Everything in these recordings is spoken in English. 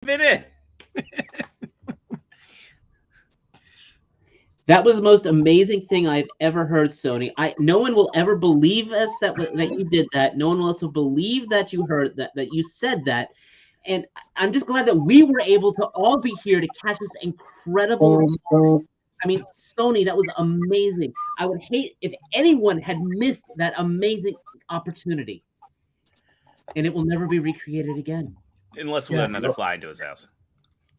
been in. That was the most amazing thing I've ever heard, Sony. No one will ever believe us that you did that. No one will also believe that you heard that you said that. And I'm just glad that we were able to all be here to catch this incredible moment. I mean, Sony, that was amazing. I would hate if anyone had missed that amazing opportunity. And it will never be recreated again. Unless we let another fly into his house.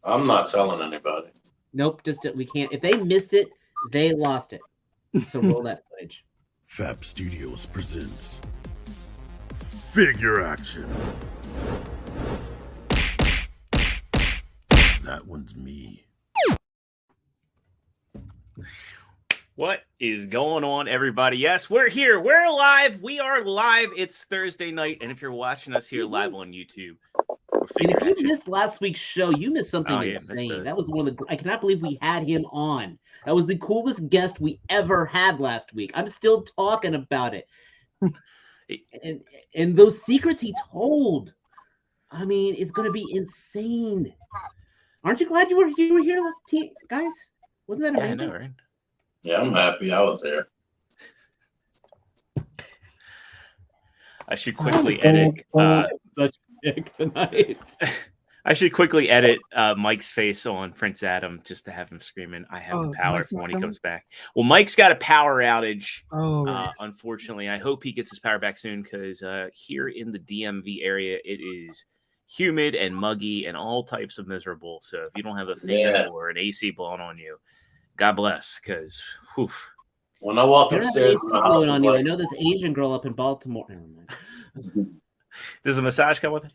I'm not telling anybody. Nope, we can't. If they missed it, they lost it. So roll that footage. Fab Studios presents Figure Action. That one's me. What is going on, everybody? Yes, we're here. We're live. We are live. It's Thursday night. And if you're watching us here live on YouTube, and if you missed last week's show, you missed something insane. That was one of the. I cannot believe we had him on. That was the coolest guest we ever had last week. I'm still talking about it. and those secrets he told. I mean, it's going to be insane. Aren't you glad you were here, guys? Wasn't that amazing? Yeah, I know, right? Yeah, I'm happy I was there. I should quickly edit. Such a dick tonight. I should quickly edit Mike's face on Prince Adam just to have him screaming, "I have the power" for when he comes back. Well, Mike's got a power outage. Unfortunately, I hope he gets his power back soon because here in the DMV area, it is humid and muggy and all types of miserable. So if you don't have a fan or an AC blowing on you, God bless, because when I walk upstairs, on you. I know this Asian girl up in Baltimore. Does a massage come with it?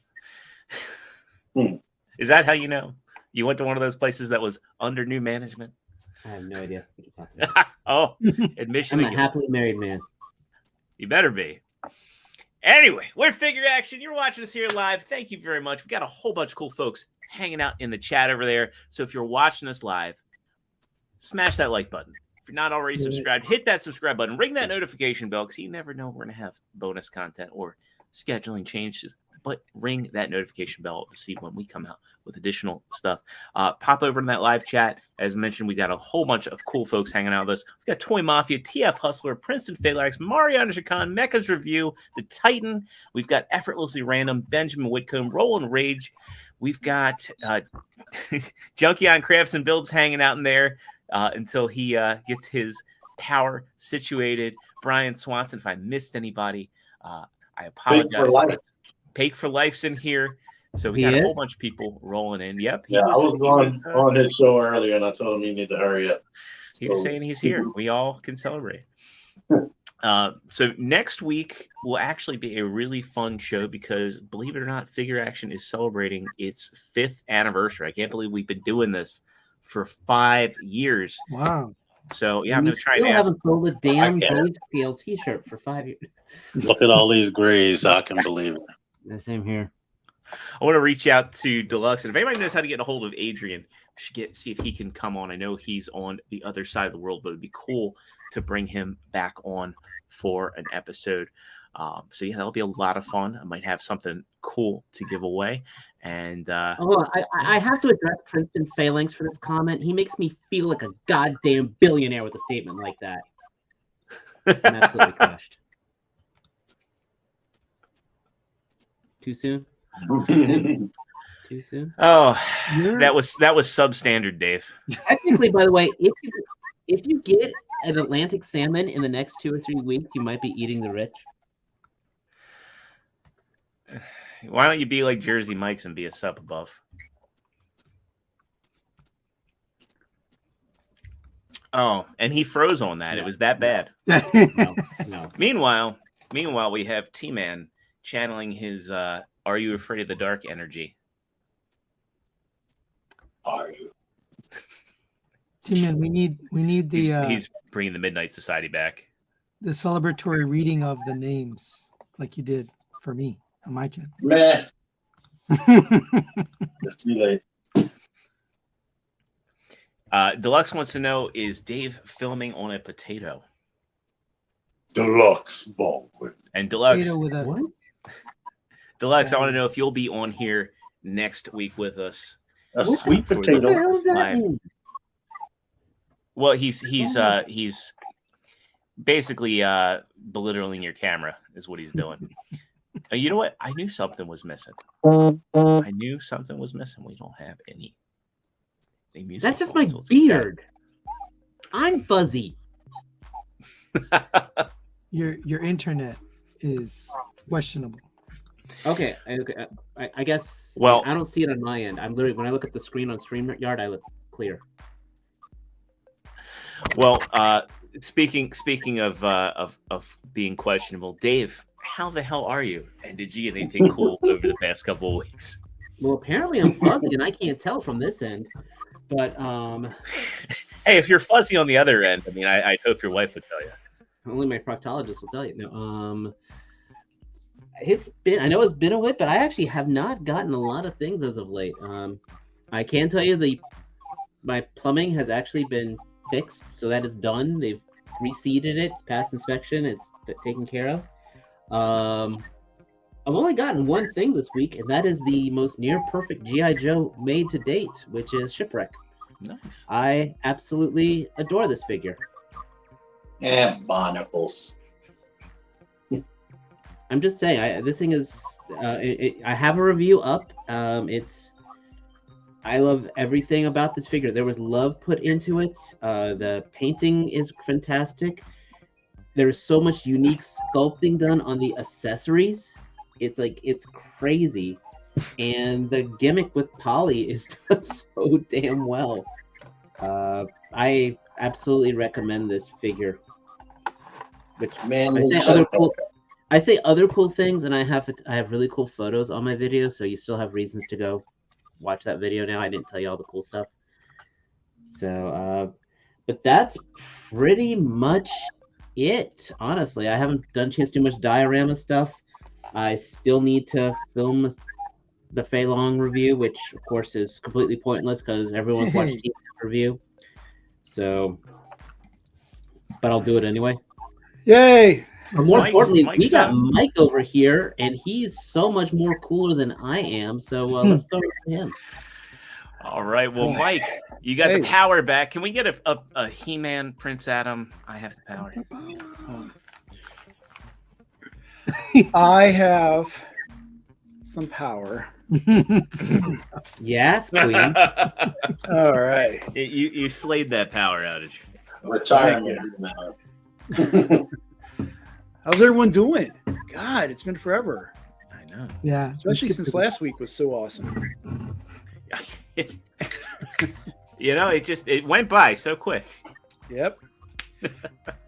Is that how you know? You went to one of those places that was under new management? I have no idea what you're talking about. Admission. I'm a happily married man. You better be. Anyway, we're Figure Action. You're watching us here live. Thank you very much. We got a whole bunch of cool folks hanging out in the chat over there. So if you're watching us live, smash that like button. If you're not already subscribed, hit that subscribe button. Ring that notification bell because you never know we're going to have bonus content or scheduling changes. But ring that notification bell to see when we come out with additional stuff. Pop over in that live chat. As mentioned, we got a whole bunch of cool folks hanging out with us. We've got Toy Mafia, TF Hustler, Princeton Phalanx, Mariana Shakan, Mecha's Review, The Titan. We've got Effortlessly Random, Benjamin Whitcomb, Roland Rage. We've got Junkie on Crafts and Builds hanging out in there until he gets his power situated. Brian Swanson, if I missed anybody, I apologize. Pake for Life's in here. So we got a whole bunch of people rolling in. Yep. I was on his show earlier, and I told him he needed to hurry up. He was saying he's here. We all can celebrate. So next week will actually be a really fun show because, believe it or not, Figure Action is celebrating its 5th anniversary. I can't believe we've been doing this for 5 years. Wow. So, yeah, I'm going to try and ask. Haven't sold a damn Dave Scale t-shirt for 5 years. Look at all these grays. I can believe it. The same here. I want to reach out to Deluxe, and if anybody knows how to get a hold of Adrian, we should see if he can come on. I know he's on the other side of the world, but it'd be cool to bring him back on for an episode. So yeah, that'll be a lot of fun. I might have something cool to give away. And I have to address Princeton Phalanx for this comment. He makes me feel like a goddamn billionaire with a statement like that. I'm absolutely crushed. Too soon? Too soon? Oh, that was substandard, Dave. Technically, by the way, if you get an Atlantic salmon in the next 2 or 3 weeks, you might be eating the rich. Why don't you be like Jersey Mike's and be a sub above? Oh, and he froze on that. It was that bad. No. Meanwhile, we have T-Man channeling his "Are You Afraid of the Dark" energy. Are you? T-Man, we need the. He's bringing the Midnight Society back. The celebratory reading of the names, like you did for me on my channel. Meh. It's too late. Deluxe wants to know: is Dave filming on a potato? Deluxe Baldwin. And Deluxe, Potato with a what? Deluxe, I want to know if you'll be on here next week with us. A sweet For the- What the potato. hell does that Live. mean? Well, he's basically belittling your camera is what he's doing. You know what? I knew something was missing. I knew something was missing. We don't have any music. That's just my going, so let's get that. beard. I'm fuzzy. Your internet is questionable. Okay, I guess. Well- I don't see it on my end. I'm literally, when I look at the screen on StreamYard, I look clear. Well, speaking of being questionable, Dave, how the hell are you? And did you get anything cool over the past couple of weeks? Well, apparently I'm fuzzy and I can't tell from this end. But Hey, if you're fuzzy on the other end, I mean, I hope your wife would tell you. only my proctologist will tell you. No, I know it's been a whip, but I actually have not gotten a lot of things as of late. I can tell you my plumbing has actually been fixed, so that is done. They've reseeded it, it's passed inspection, it's taken care of. I've only gotten one thing this week, and that is the most near perfect G.I. Joe made to date, which is Shipwreck. Nice. I absolutely adore this figure. And barnacles. I'm just saying, this thing is. I have a review up. I love everything about this figure. There was love put into it. The painting is fantastic. There is so much unique sculpting done on the accessories. It's crazy, and the gimmick with Polly is done so damn well. I absolutely recommend this figure. Which Man, I say other cool things, and I have really cool photos on my video, so you still have reasons to go watch that video now. I didn't tell you all the cool stuff. So, but that's pretty much it. Honestly, I haven't done a chance to do much diorama stuff. I still need to film the Fei Long review, which of course is completely pointless because everyone's watched the review. So, but I'll do it anyway. Yay! But more importantly, Mike's we got up. Mike over here, and he's so much more cooler than I am. So let's go with him. All right. Well, Mike, you got the power back. Can we get a He-Man Prince Adam? I have the power. I have some power. Yes, Queen. All right. You slayed that power outage. retirement. How's everyone doing? God, it's been forever. I know. Yeah. Especially since last week was so awesome. You know, it went by so quick. Yep.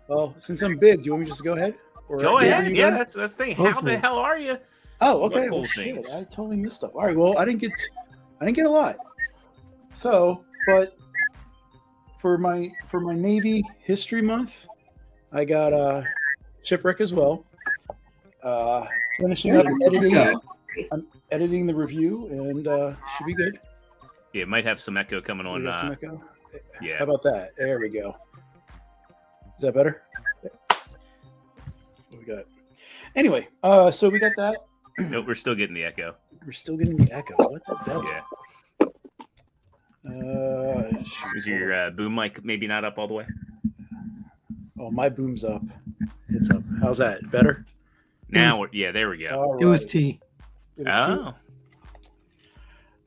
Well, since I'm big, do you want me just to go ahead? Or Go ahead. you Yeah, go? that's the thing. Go How for the it. hell are you? Oh, okay. What cool Well, shit, things? I totally missed stuff. All right. Well, I didn't get a lot. So, but for my Navy History Month, I got Shipwreck as well. Finishing up editing. I'm editing the review, and should be good. Yeah, it might have some echo coming We on. got some echo. Yeah. How about that? There we go. Is that better? What we got? Anyway, so we got that. Nope, we're still getting the echo. We're still getting the echo. What the devil? Yeah. Shoot. Is your boom mic maybe not up all the way? Oh, my boom's up. It's up. How's that? Better? Now, yeah, there we go. All It was right. T. It was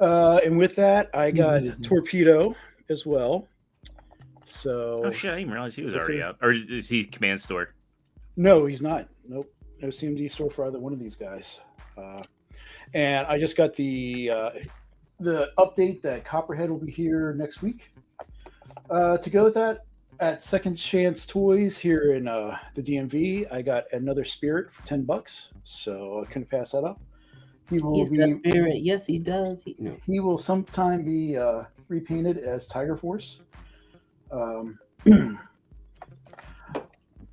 Oh, and with that, I got amazing. Torpedo as well. So oh shit! I didn't even realize he was already up. Or is he command store? no, he's not. Nope. No CMD store for either one of these guys. And I just got the update that Copperhead will be here next week. To go with that, at Second Chance Toys here in the DMV, I got another Spirit for $10, so I couldn't pass that up. He will He's got spirit. Yes, he does. He will sometime be repainted as Tiger Force.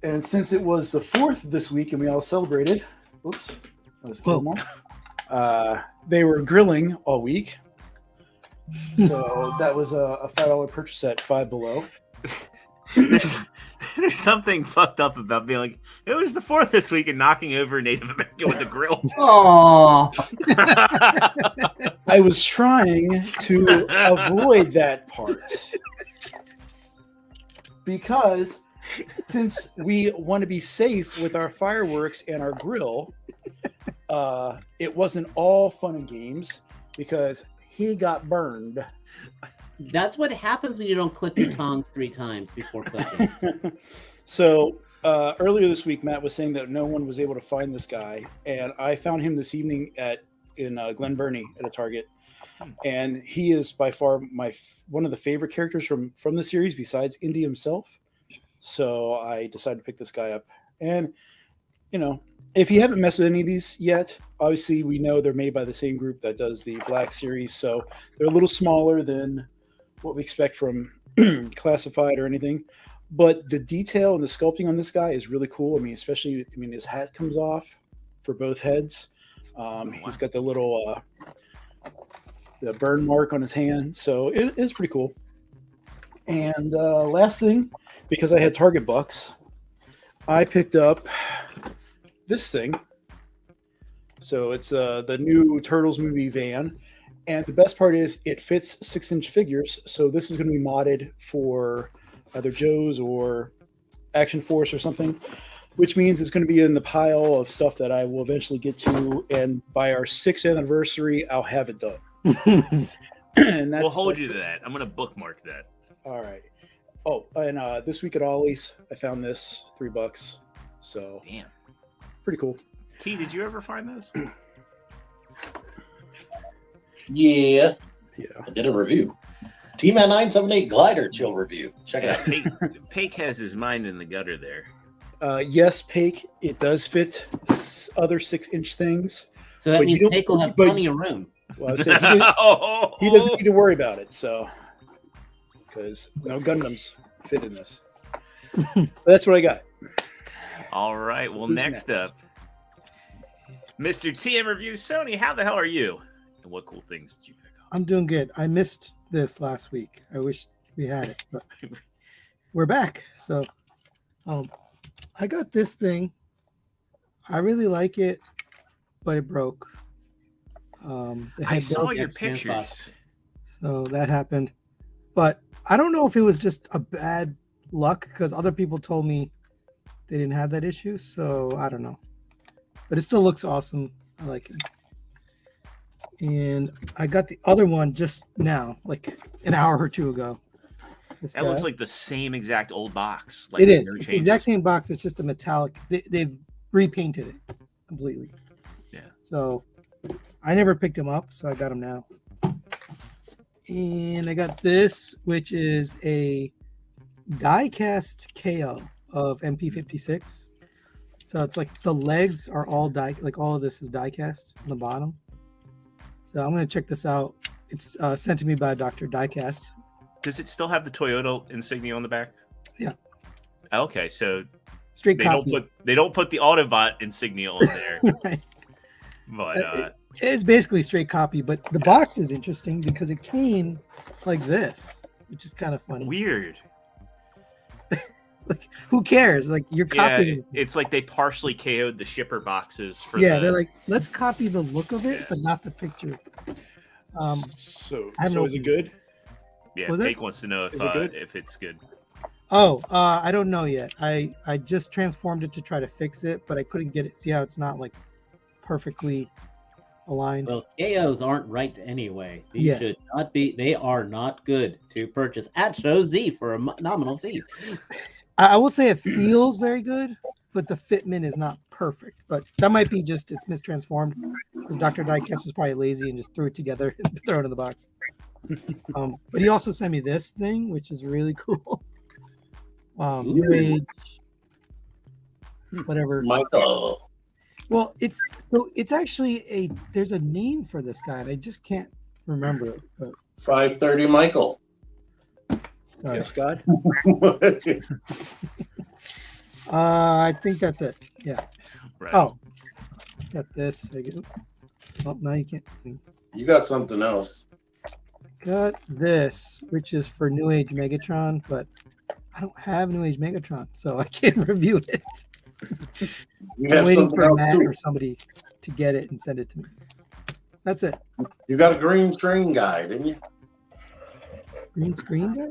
And since it was the 4th this week and we all celebrated, oops, that was a kill they were grilling all week. So that was a $5 purchase at Five Below. There's something fucked up about being like, it was the 4th this week and knocking over a Native American with a grill. Oh, I was trying to avoid that part because since we want to be safe with our fireworks and our grill, it wasn't all fun and games because he got burned. that's what happens when you don't clip your tongs 3 times before clipping. So earlier this week, Matt was saying that no one was able to find this guy, and I found him this evening in Glen Burnie at a Target, and he is by far one of the favorite characters from the series besides Indy himself. So I decided to pick this guy up, and if you haven't messed with any of these yet, obviously we know they're made by the same group that does the Black series, so they're a little smaller than what we expect from Classified or anything. But the detail and the sculpting on this guy is really cool. I mean, especially, his hat comes off for both heads. He's got the little the burn mark on his hand, so it's pretty cool. And last thing, because I had Target bucks, I picked up this thing. So it's the new Turtles movie van, and the best part is it fits 6-inch figures. So this is going to be modded for either Joe's or Action Force or something, which means it's going to be in the pile of stuff that I will eventually get to, and by our 6th anniversary, I'll have it done. And We'll hold you to that. I'm going to bookmark that. All right. Oh, and this week at Ollie's, I found this $3. So Damn. pretty cool. T, did you ever find those? Yeah, Yeah. I did a review. T-Man 978 Glider Chill review. Check it out. Pake has his mind in the gutter there. Yes, Pake, it does fit other 6-inch things. So that But means you don't- Jake will have but- plenty of room. Well, I was saying, he doesn't need to worry about it, so because no Gundams fit in this. But that's what I got. All right. Well, Who's next next? up, Mr. TM Reviews. Sony, how the hell are you? And what cool things did you pick up? I'm doing good. I missed this last week. I wish we had it, but we're back. So, I got this thing. I really like it, but it broke. The I head saw broke, your next man pictures. so that happened. But I don't know if it was just a bad luck because other people told me they didn't have that issue. So I don't know. But it still looks awesome. I like it. And I got the other one just now, like an hour or two ago. This That looks guy. like the same exact old box. Like It is. no It's the changes. exact same box. It's just a metallic. They've repainted it completely. Yeah. So I never picked him up, so I got him now. And I got this, which is a die-cast KO of MP56. So it's like the legs are all die, like all of this is die-cast on the bottom. So I'm gonna check this out. It's sent to me by Dr. Diecast. Does it still have the Toyota insignia on the back? Yeah. Okay, so Straight they copy. don't put the Autobot insignia on there. Right. But It's basically straight copy, but the box is interesting because it came like this, which is kind of funny. weird. Like, who cares? Like, you're Yeah, copying. it's like they partially KO'd the shipper boxes for Yeah, the, they're like, let's copy the look of it, Yeah. but not the picture. So I haven't is it opened good? yeah. Was it? Fake wants to know Is it good? if it's good. I don't know yet. I just transformed it to try to fix it, but I couldn't get it. See how it's not like perfectly aligned. Well, KOs aren't right anyway. These Yeah. should not be. They are not good to purchase at Show Z for a nominal fee. I will say it feels very good, but the fitment is not perfect. But that might be just it's mistransformed because Dr. Diecast was probably lazy and just threw it together and throw it in the box. But he also sent me this thing, which is really cool. New Ooh. Age, whatever. Michael. Well, it's actually there's a name for this guy, and I just can't remember it. But 530 Michael. all right. Yes, God. I think that's it. Yeah. Right. Oh, got this. Oh, no, you can't. You got something else. Got this, which is for New Age Megatron, but I don't have New Age Megatron, so I can't review it. You I'm have waiting something for else Matt too. or somebody to get it and send it to me. That's it. You got a green train guy, didn't you? Green screen guy?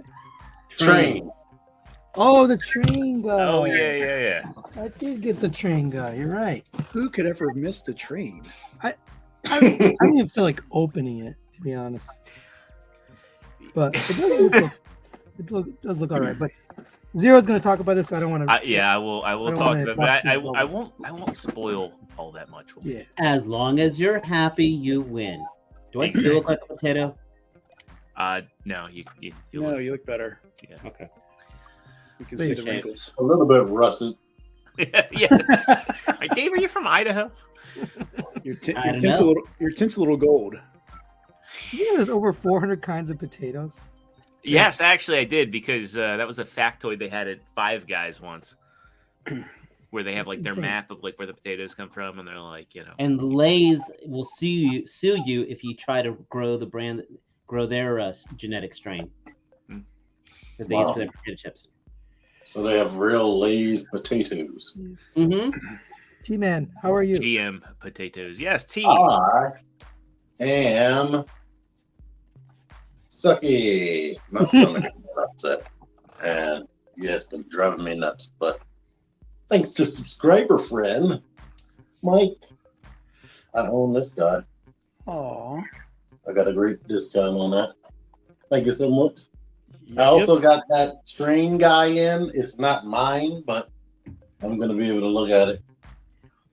Train. Oh, the train guy. Oh yeah. I did get the train guy. You're right. Who could ever miss the train? I don't even feel like opening it, to be honest. But it does look all right. But Zero's going to talk about this. So I don't want to. I will I don't talk wanna about bust that. his bubble. I won't spoil all that much. Yeah. As long as you're happy, you win. Do I still look like a potato? No, you No, you look better. Okay. You can Please, see the Shane. wrinkles. A little bit rusted. yeah. Dave, are you from Idaho? Your I don't tint's know. your tint's a little gold. You know, there's over 400 kinds of potatoes. Yes, actually, I did because that was a factoid they had at Five Guys once, where they have like their Insane. map of like where the potatoes come from, and they're like, And Lay's will sue you if you try to grow their genetic strain Hmm. that they use Wow. for their potato chips. So they have real Lay's potatoes. Mm-hmm. T-Man, how are you? GM potatoes. Yes, T. I am sucky. My stomach is upset. And yeah, it's been driving me nuts. But thanks to subscriber friend, Mike, I own this guy. Aw. I got a great discount on that. Thank you so much. I also got that train guy in. It's not mine, but I'm going to be able to look at it.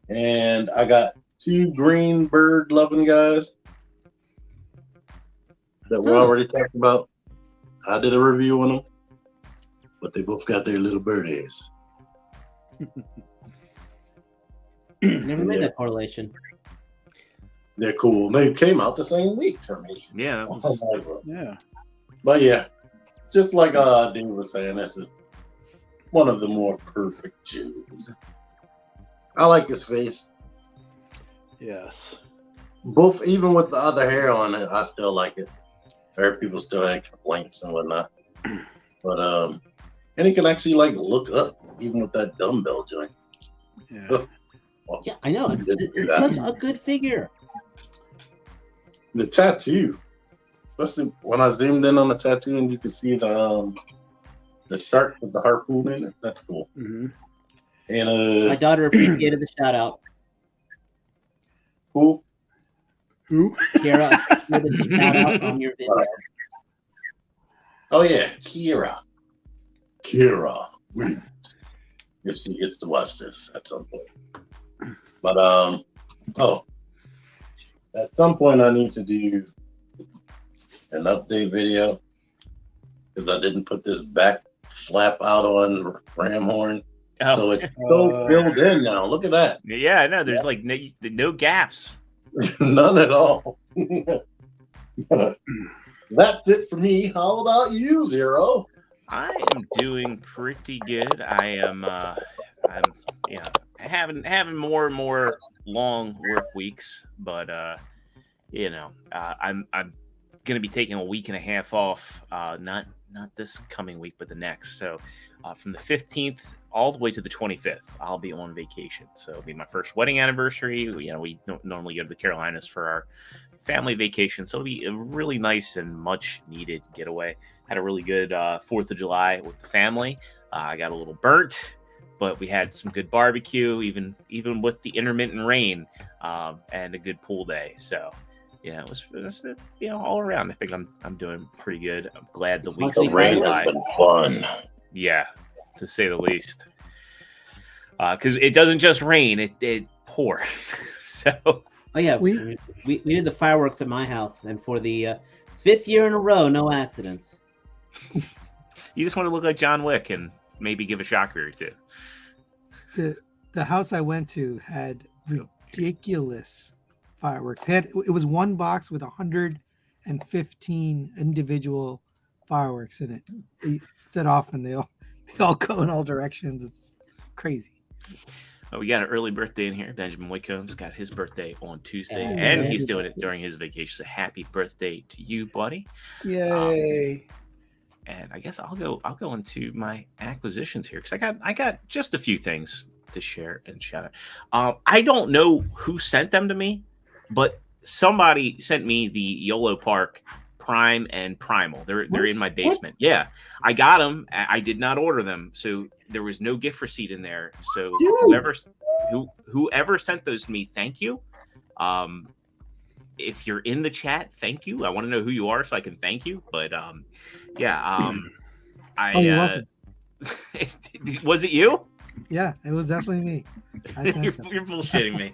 And I got 2 green bird loving guys that we already talked about. I did a review on them, but they both got their little birdies. Never made Yeah. that correlation. They're cool. They came out the same week for me. Yeah, that was- Yeah. But yeah, just like Dave was saying, this is one of the more perfect Jews. I like his face. Yes. Both, even with the other hair on it, I still like it. There people still had complaints and whatnot. But and he can actually like look up even with that dumbbell joint. Yeah. Well, Yeah, I know. he didn't do It's that. such a good figure. The tattoo, especially when I zoomed in on the tattoo and you can see the shark with the harpoon in it. That's cool. Mm-hmm. And My daughter appreciated the shout out. cool. Who? Kara appreciated the shout out on your video. Oh yeah, Kira. Wait. If she gets to watch this at some point. But at some point I need to do an update video because I didn't put this back flap out on ram horn. Oh. So it's so filled in now. Look at that. Yeah, no, there's like no gaps. None at all. That's it for me. How about you, Zero? I am doing pretty good. I'm having more and more long work weeks, but I'm gonna be taking a week and a half off. Not this coming week, but the next. So from the 15th all the way to the 25th, I'll be on vacation. So it'll be my first wedding anniversary. We normally go to the Carolinas for our family vacation, so it'll be a really nice and much needed getaway. Had a really good 4th of July with the family. I got a little burnt, but we had some good barbecue, even with the intermittent rain, and a good pool day. So it was all around. I think I'm doing pretty good. I'm glad the week's The rain has been fun. Yeah, to say the least. Because it doesn't just rain; it pours. So Oh yeah, We- we did the fireworks at my house, and for the 5th year in a row, no accidents. you just want to look like John Wick and maybe give a shocker or two. The house I went to had ridiculous fireworks. It was one box with 115 individual fireworks in it. They set off and they all go in all directions. It's crazy. Oh, we got an early birthday in here. Benjamin Whitcomb's got his birthday on Tuesday, Oh, and man. he's doing it during his vacation. So happy birthday to you, buddy. Yay. And I guess I'll go into my acquisitions here because I got just a few things to share and shout out. I don't know who sent them to me, but somebody sent me the YOLO Park Prime and Primal. They're in my basement. Yeah, I got them. I did not order them, so there was no gift receipt in there. So whoever sent those to me, thank you. If you're in the chat, thank you. I want to know who you are so I can thank you. But was it you? Yeah, it was definitely me. You're bullshitting me.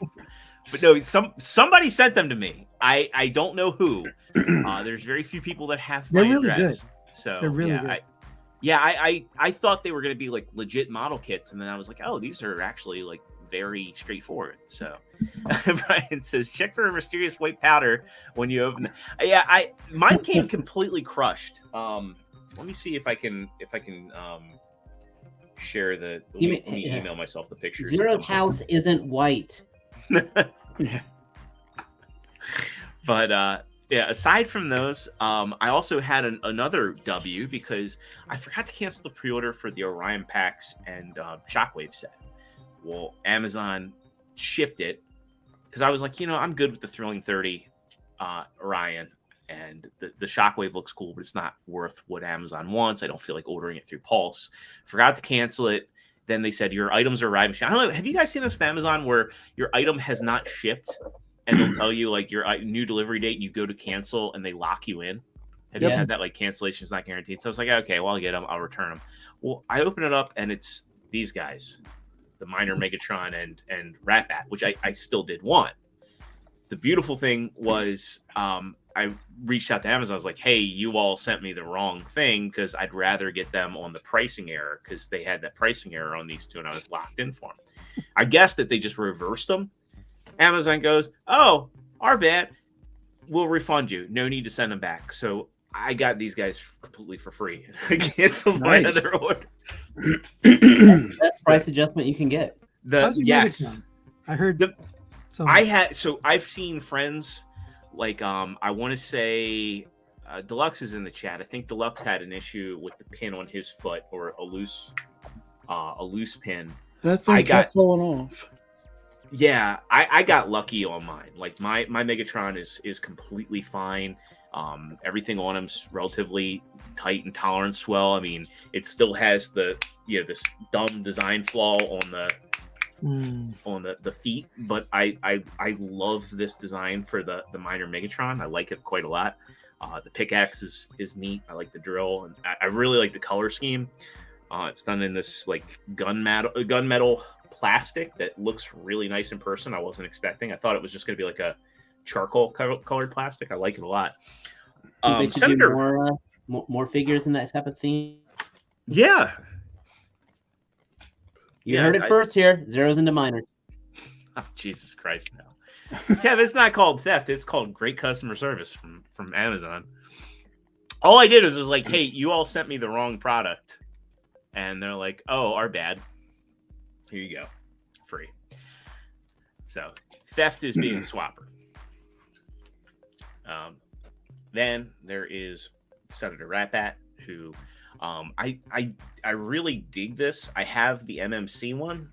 But no, somebody sent them to me. I don't know who. There's very few people that have my They're really address. good. So They're really good. I thought they were going to be like legit model kits, and then I was like, oh, these are actually like very straightforward. So Brian says, check for a mysterious white powder when you open it. Yeah, mine came completely crushed. Let me see if I can share the. Let me email myself the pictures. Zero's house isn't white. But yeah, aside from those, I also had another W because I forgot to cancel the pre-order for the Orion packs and Shockwave set. Well, Amazon shipped it because I was like, I'm good with the Thrilling 30 Orion, and the Shockwave looks cool, but it's not worth what Amazon wants. I don't feel like ordering it through Pulse. Forgot to cancel it. Then they said your items are arriving. I don't know. Have you guys seen this with Amazon where your item has not shipped, and they'll tell you like your new delivery date? You go to cancel, and they lock you in. Have you had that like cancellation is not guaranteed? So I was like, okay, well I'll get them. I'll return them. Well, I open it up, and it's these guys. The Minor Megatron and Rat-Bat, which I still did want. The beautiful thing was I reached out to Amazon. I was like, hey, you all sent me the wrong thing because I'd rather get them on the pricing error because they had that pricing error on these two and I was locked in for them. I guess that they just reversed them. Amazon goes, oh, our bad. We'll refund you. No need to send them back. So I got these guys completely for free. I canceled my other order. Best price adjustment you can get. Yes, I heard. I've seen friends like I want to say Deluxe is in the chat. I think Deluxe had an issue with the pin on his foot or a loose pin. That thing kept falling off. Yeah, I got lucky on mine. Like my Megatron is completely fine. Everything on him's relatively tight and tolerance well. I mean, it still has the this dumb design flaw on the feet, but I love this design for the Minor Megatron. I like it quite a lot. The pickaxe is neat. I like the drill, and I really like the color scheme. It's done in this like gunmetal plastic that looks really nice in person. I wasn't expecting. I thought it was just going to be like a charcoal colored plastic. I like it a lot. Senator, more figures in that type of theme. Yeah, you heard it first here. Zeros into minors. Oh, Jesus Christ! No, Kev, it's not called theft. It's called great customer service from Amazon. All I did was like, hey, you all sent me the wrong product, and they're like, oh, our bad. Here you go, free. So theft is being a swapper. Then there is Senator Rat-Bat, who I really dig this. I have the MMC one,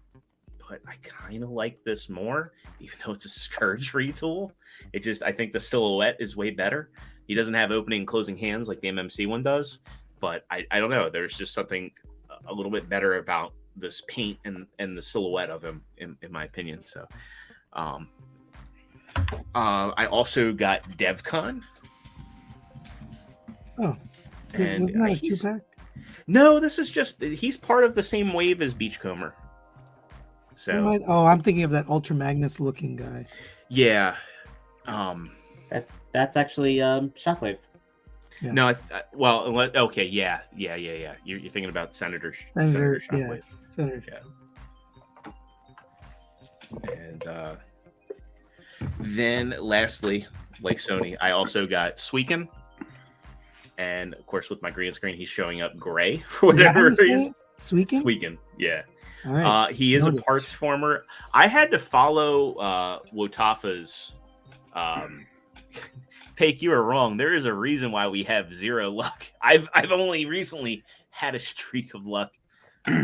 but I kind of like this more, even though it's a Scourge retool. I think the silhouette is way better. He doesn't have opening and closing hands like the MMC one does, but I don't know. There's just something a little bit better about this paint and the silhouette of him, in my opinion. So, I also got DevCon. Oh, wasn't that a 2-pack? No, this is just he's part of the same wave as Beachcomber. So I'm thinking of that Ultra Magnus looking guy. Yeah, that's actually Shockwave. Yeah. No, okay, yeah. You're thinking about Senator Shockwave. Yeah, Senator. Yeah. And then lastly, like Sony, I also got Suiken. And of course, with my green screen, he's showing up gray for whatever reason. Suiken, yeah. All right. He is a Partsformer. I had to follow Wotafa's Pake, you are wrong. There is a reason why we have 0 luck. I've only recently had a streak of luck.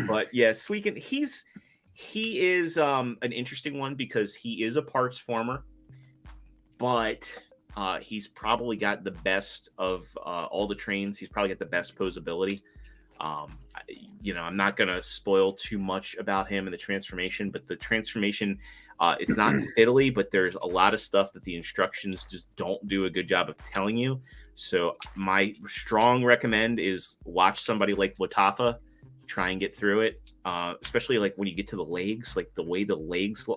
But yeah, Sweekin, he is an interesting one because he is a Partsformer, but he's probably got the best of all the trains. He's probably got the best posability. I'm not going to spoil too much about him and the transformation, but the transformation, it's not fiddly, but there's a lot of stuff that the instructions just don't do a good job of telling you. So my strong recommend is watch somebody like Watafa try and get through it, especially like when you get to the legs, like the way the legs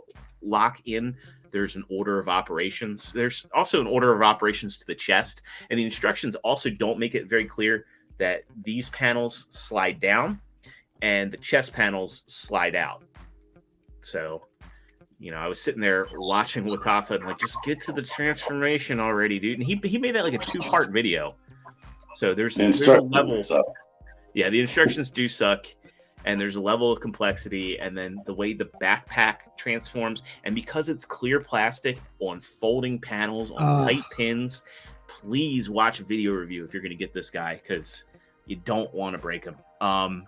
lock in. There's an order of operations. There's also an order of operations to the chest, and the instructions also don't make it very clear that these panels slide down and the chest panels slide out. So, I was sitting there watching Watafa and like, just get to the transformation already, dude. And he made that like a 2-part video. So there's a level. Yeah, the instructions do suck, and there's a level of complexity, and then the way the backpack transforms, and because it's clear plastic on folding panels on tight pins, please watch a video review if you're going to get this guy, because you don't want to break him. I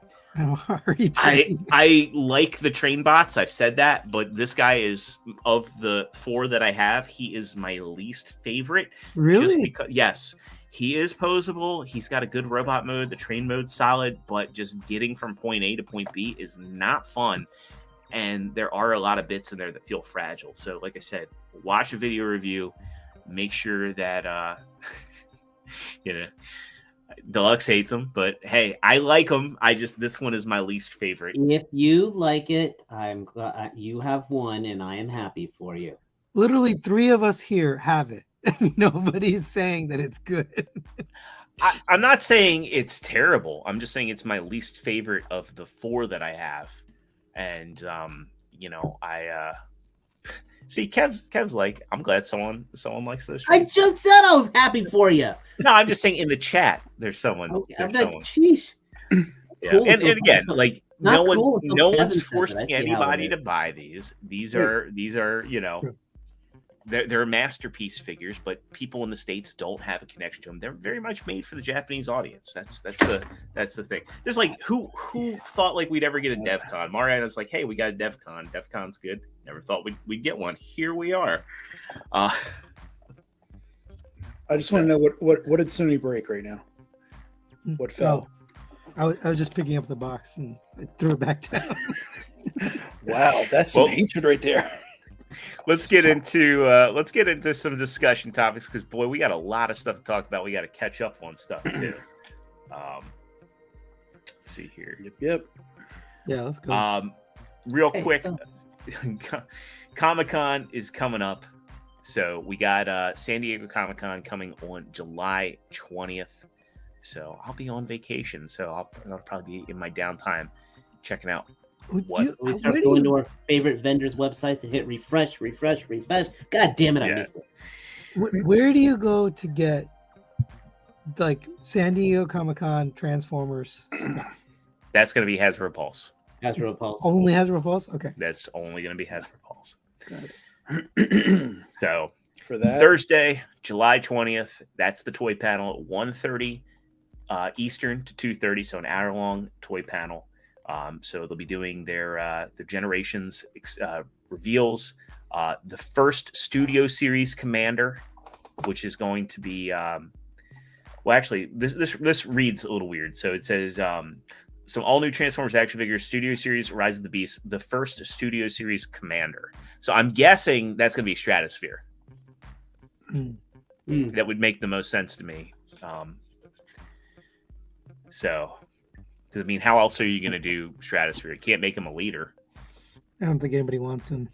like the train bots. I've said that, but this guy is, of the 4 that I have, he is my least favorite. Really? Just because, yes. He is posable. He's got a good robot mode. The train mode's solid, but just getting from point A to point B is not fun. And there are a lot of bits in there that feel fragile. So, like I said, watch a video review. Make sure that, Deluxe hates him, but hey, I like him. This one is my least favorite. If you like it, I'm glad you have one, and I am happy for you. Literally 3 of us here have it. Nobody's saying that it's good. I'm not saying it's terrible. I'm just saying it's my least favorite of the 4 that I have. And I see Kev's like, I'm glad someone likes those. I just said I was happy for you. No, I'm just saying in the chat there's someone. Okay, I'm like, sheesh. Yeah. Cool. And again, like no Cool. one's forcing anybody to buy these. These are they're masterpiece figures, but people in the States don't have a connection to them. They're very much made for the Japanese audience. That's the thing. Just like who thought like we'd ever get a DevCon? Mariano's like, hey, we got a DevCon. DevCon's good. Never thought we'd get one. Here we are. I just want to know what did Sony break right now? What fell? I was just picking up the box and I threw it back down. Wow, that's some hatred right there. Let's get into some discussion topics, because boy, we got a lot of stuff to talk about. We got to catch up on stuff too. Let's see here. Yep. Yeah, let's go. Real quick, Comic-Con is coming up, so we got San Diego Comic-Con coming on July 20th. So I'll be on vacation, so I'll probably be in my downtime checking out. We start going to our favorite vendors' websites and hit refresh. God damn it, I missed it. Where do you go to get like San Diego Comic-Con Transformers stuff? That's going to be Hasbro Pulse. Hasbro Pulse. Only Hasbro Pulse? Okay. That's only going to be Hasbro Pulse. Got it. So for that Thursday, July 20th, that's the toy panel at 1:30 Eastern to 2:30, so an hour-long toy panel. So they'll be doing their Generations reveals. The first Studio Series Commander, which is going to be actually this reads a little weird. So it says some all new Transformers action figures, Studio Series Rise of the Beast, the first Studio Series Commander. So I'm guessing that's going to be Stratosphere. That would make the most sense to me. Because, I mean, how else are you going to do Stratosphere? You can't make him a leader. I don't think anybody wants him.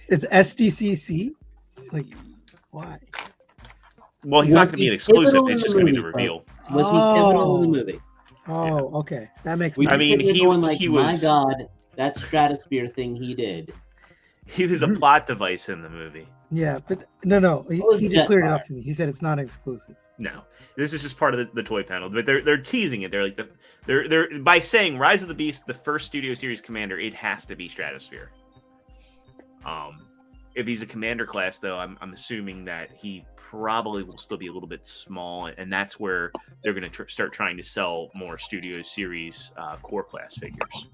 It's SDCC? Like, why? Well, he's not going to be an exclusive. It's just going to be the reveal. Was he pivotal in the movie? Oh, okay. That makes sense. sense. I mean, he was... My God, that Stratosphere thing he did. He was a plot device in the movie. Yeah, but no. He just cleared it up for me. He said it's not exclusive. No, this is just part of the toy panel, but they're teasing it. They're like they're by saying Rise of the Beast, the first Studio Series Commander, it has to be Stratosphere. if he's a commander class, though, I'm assuming that he probably will still be a little bit small, and that's where they're going to start trying to sell more Studio Series core class figures.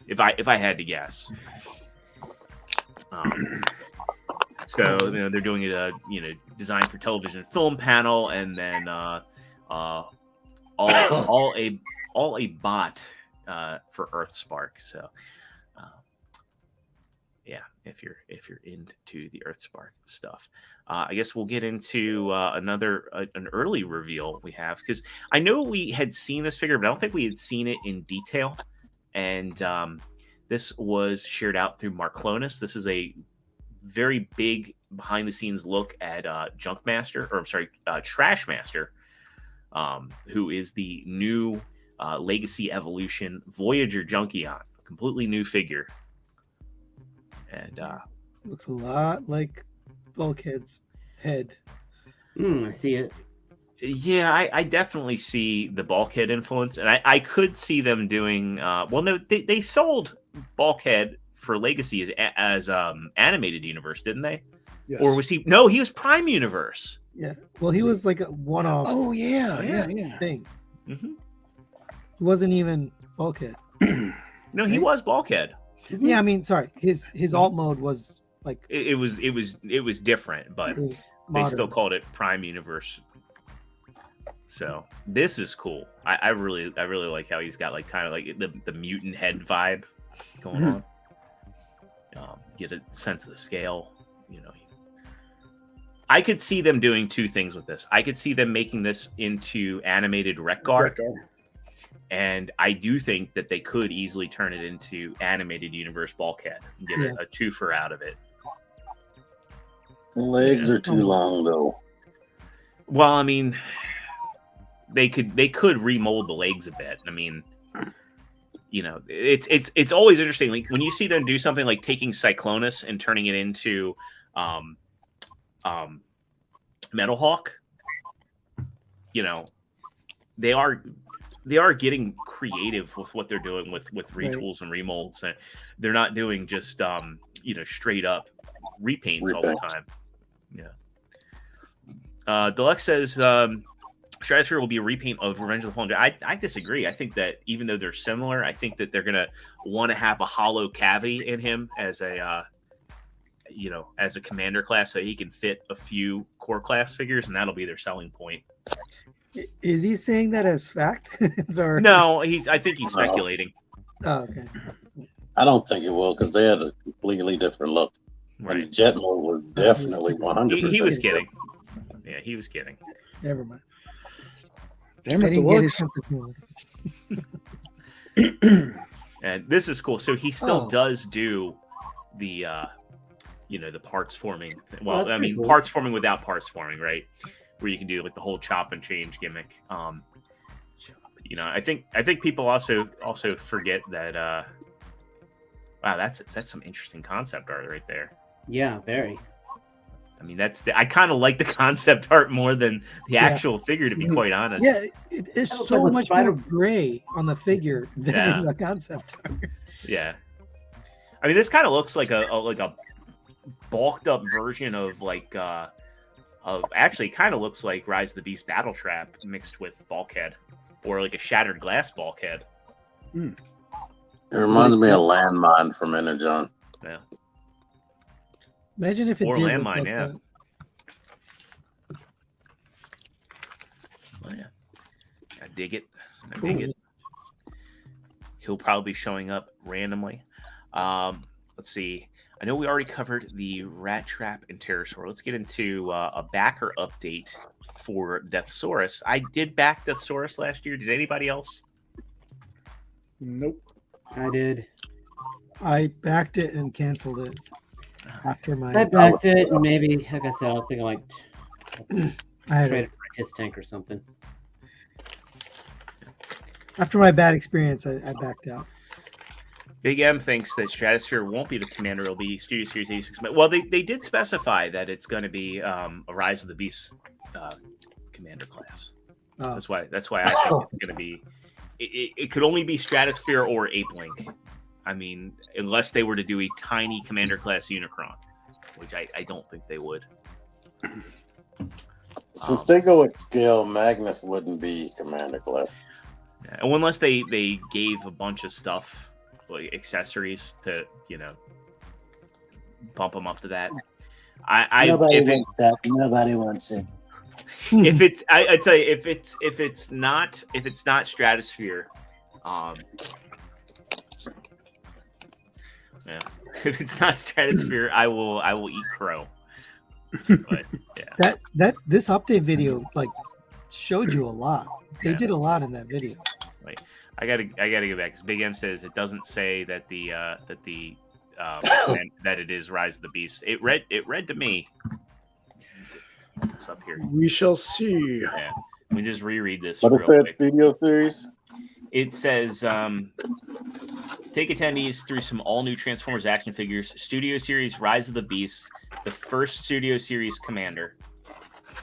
If I had to guess. So they're doing it designed for television and film panel, and then all a bot for Earthspark. So yeah, if you're into the Earthspark stuff, I guess we'll get into an early reveal we have, because I know we had seen this figure, but I don't think we had seen it in detail. And this was shared out through Mark Clonis. This is a very big behind the scenes look at Trash Master, who is the new Legacy Evolution Voyager Junkion, completely new figure. And looks a lot like Bulkhead's head. I see it. Yeah, I definitely see the Bulkhead influence, and I could see them doing. No, they sold Bulkhead for Legacy as animated universe, didn't they? Yes. Or was he? No, he was Prime Universe. Yeah. Well, he was like a one-off. Oh yeah. Thing. Mm-hmm. He wasn't even Bulkhead. No, he was Bulkhead. Yeah, I mean, sorry, his alt mode was like It was different, but it was they modern. still called it Prime Universe. So this is cool. I really like how he's got like kind of like the mutant head vibe going on. Get a sense of the scale. I could see them doing two things with this. I could see them making this into animated Wreck Guard. And I do think that they could easily turn it into animated universe Bulkhead and get a twofer out of it. The legs are too long, though. Well, I mean, they could remold the legs a bit. I mean, it's always interesting. Like when you see them do something like taking Cyclonus and turning it into Metal Hawk. They are getting creative with what they're doing with retools and remolds, and they're not doing just straight up repaints all the time. Yeah. Deluxe says Stratosphere will be a repaint of Revenge of the Fallen. I disagree. I think that even though they're similar, I think that they're gonna want to have a hollow cavity in him as a as a commander class, so he can fit a few core class figures, and that'll be their selling point. Is he saying that as fact? Or... No, I think he's speculating. Oh, okay. I don't think it will, because they had a completely different look. Right. And Jet mode was definitely 100%. He was kidding. Yeah, he was kidding. Never mind. Damn I it, didn't get his Deluxe. sense of humor. And this is cool. So he still does do the the parts forming. Well, that's I mean, pretty cool. parts forming without parts forming, right? Where you can do like the whole chop and change gimmick. I think people also forget that. Wow, that's some interesting concept art right there. Yeah, very. I mean, I kind of like the concept art more than the actual figure, to be quite honest. Yeah, it's That looks so like a much spider- more gray on the figure than in the concept art. Yeah. I mean, this kind of looks like a bulked up version of actually kind of looks like Rise of the Beast Battle Trap mixed with Bulkhead, or like a Shattered Glass Bulkhead. It reminds me of Landmine from Energon. Yeah. Imagine if it Or did look Landmine, like yeah. that. Oh, yeah. I dig it. Dig it. He'll probably be showing up randomly. Let's see. I know we already covered the Rat Trap and Pterosaur. Let's get into a backer update for Deathsaurus. I did back Deathsaurus last year. Did anybody else? Nope. I did. I backed it and canceled it after my. I backed it, and maybe, like I said, I think I might I had trade it. it for his tank or something. After my bad experience, I backed out. Big M thinks that Stratosphere won't be the commander; it'll be Studio Series 86. Well, they did specify that it's going to be a Rise of the Beast commander class. Oh. That's why I think it's going to be. It could only be Stratosphere or Ape Link. I mean, unless they were to do a tiny commander class Unicron. which I don't think they would. Since they go with scale, Magnus wouldn't be Commander class. Yeah, unless they gave a bunch of stuff, like accessories, to bump them up to that. Nobody wants that. Nobody wants it. If it's, I'd say if it's not Stratosphere, yeah, if it's not Stratosphere, I will eat crow. But yeah, this update video like showed you a lot. They did a lot in that video. Wait, I gotta go back because Big M says it doesn't say that that it is Rise of the Beast. It read to me. It's up here. We shall see. Yeah, let me just reread this. What is real that quick. video series? It says, take attendees through some all-new Transformers action figures, Studio Series Rise of the Beast, the first Studio Series Commander,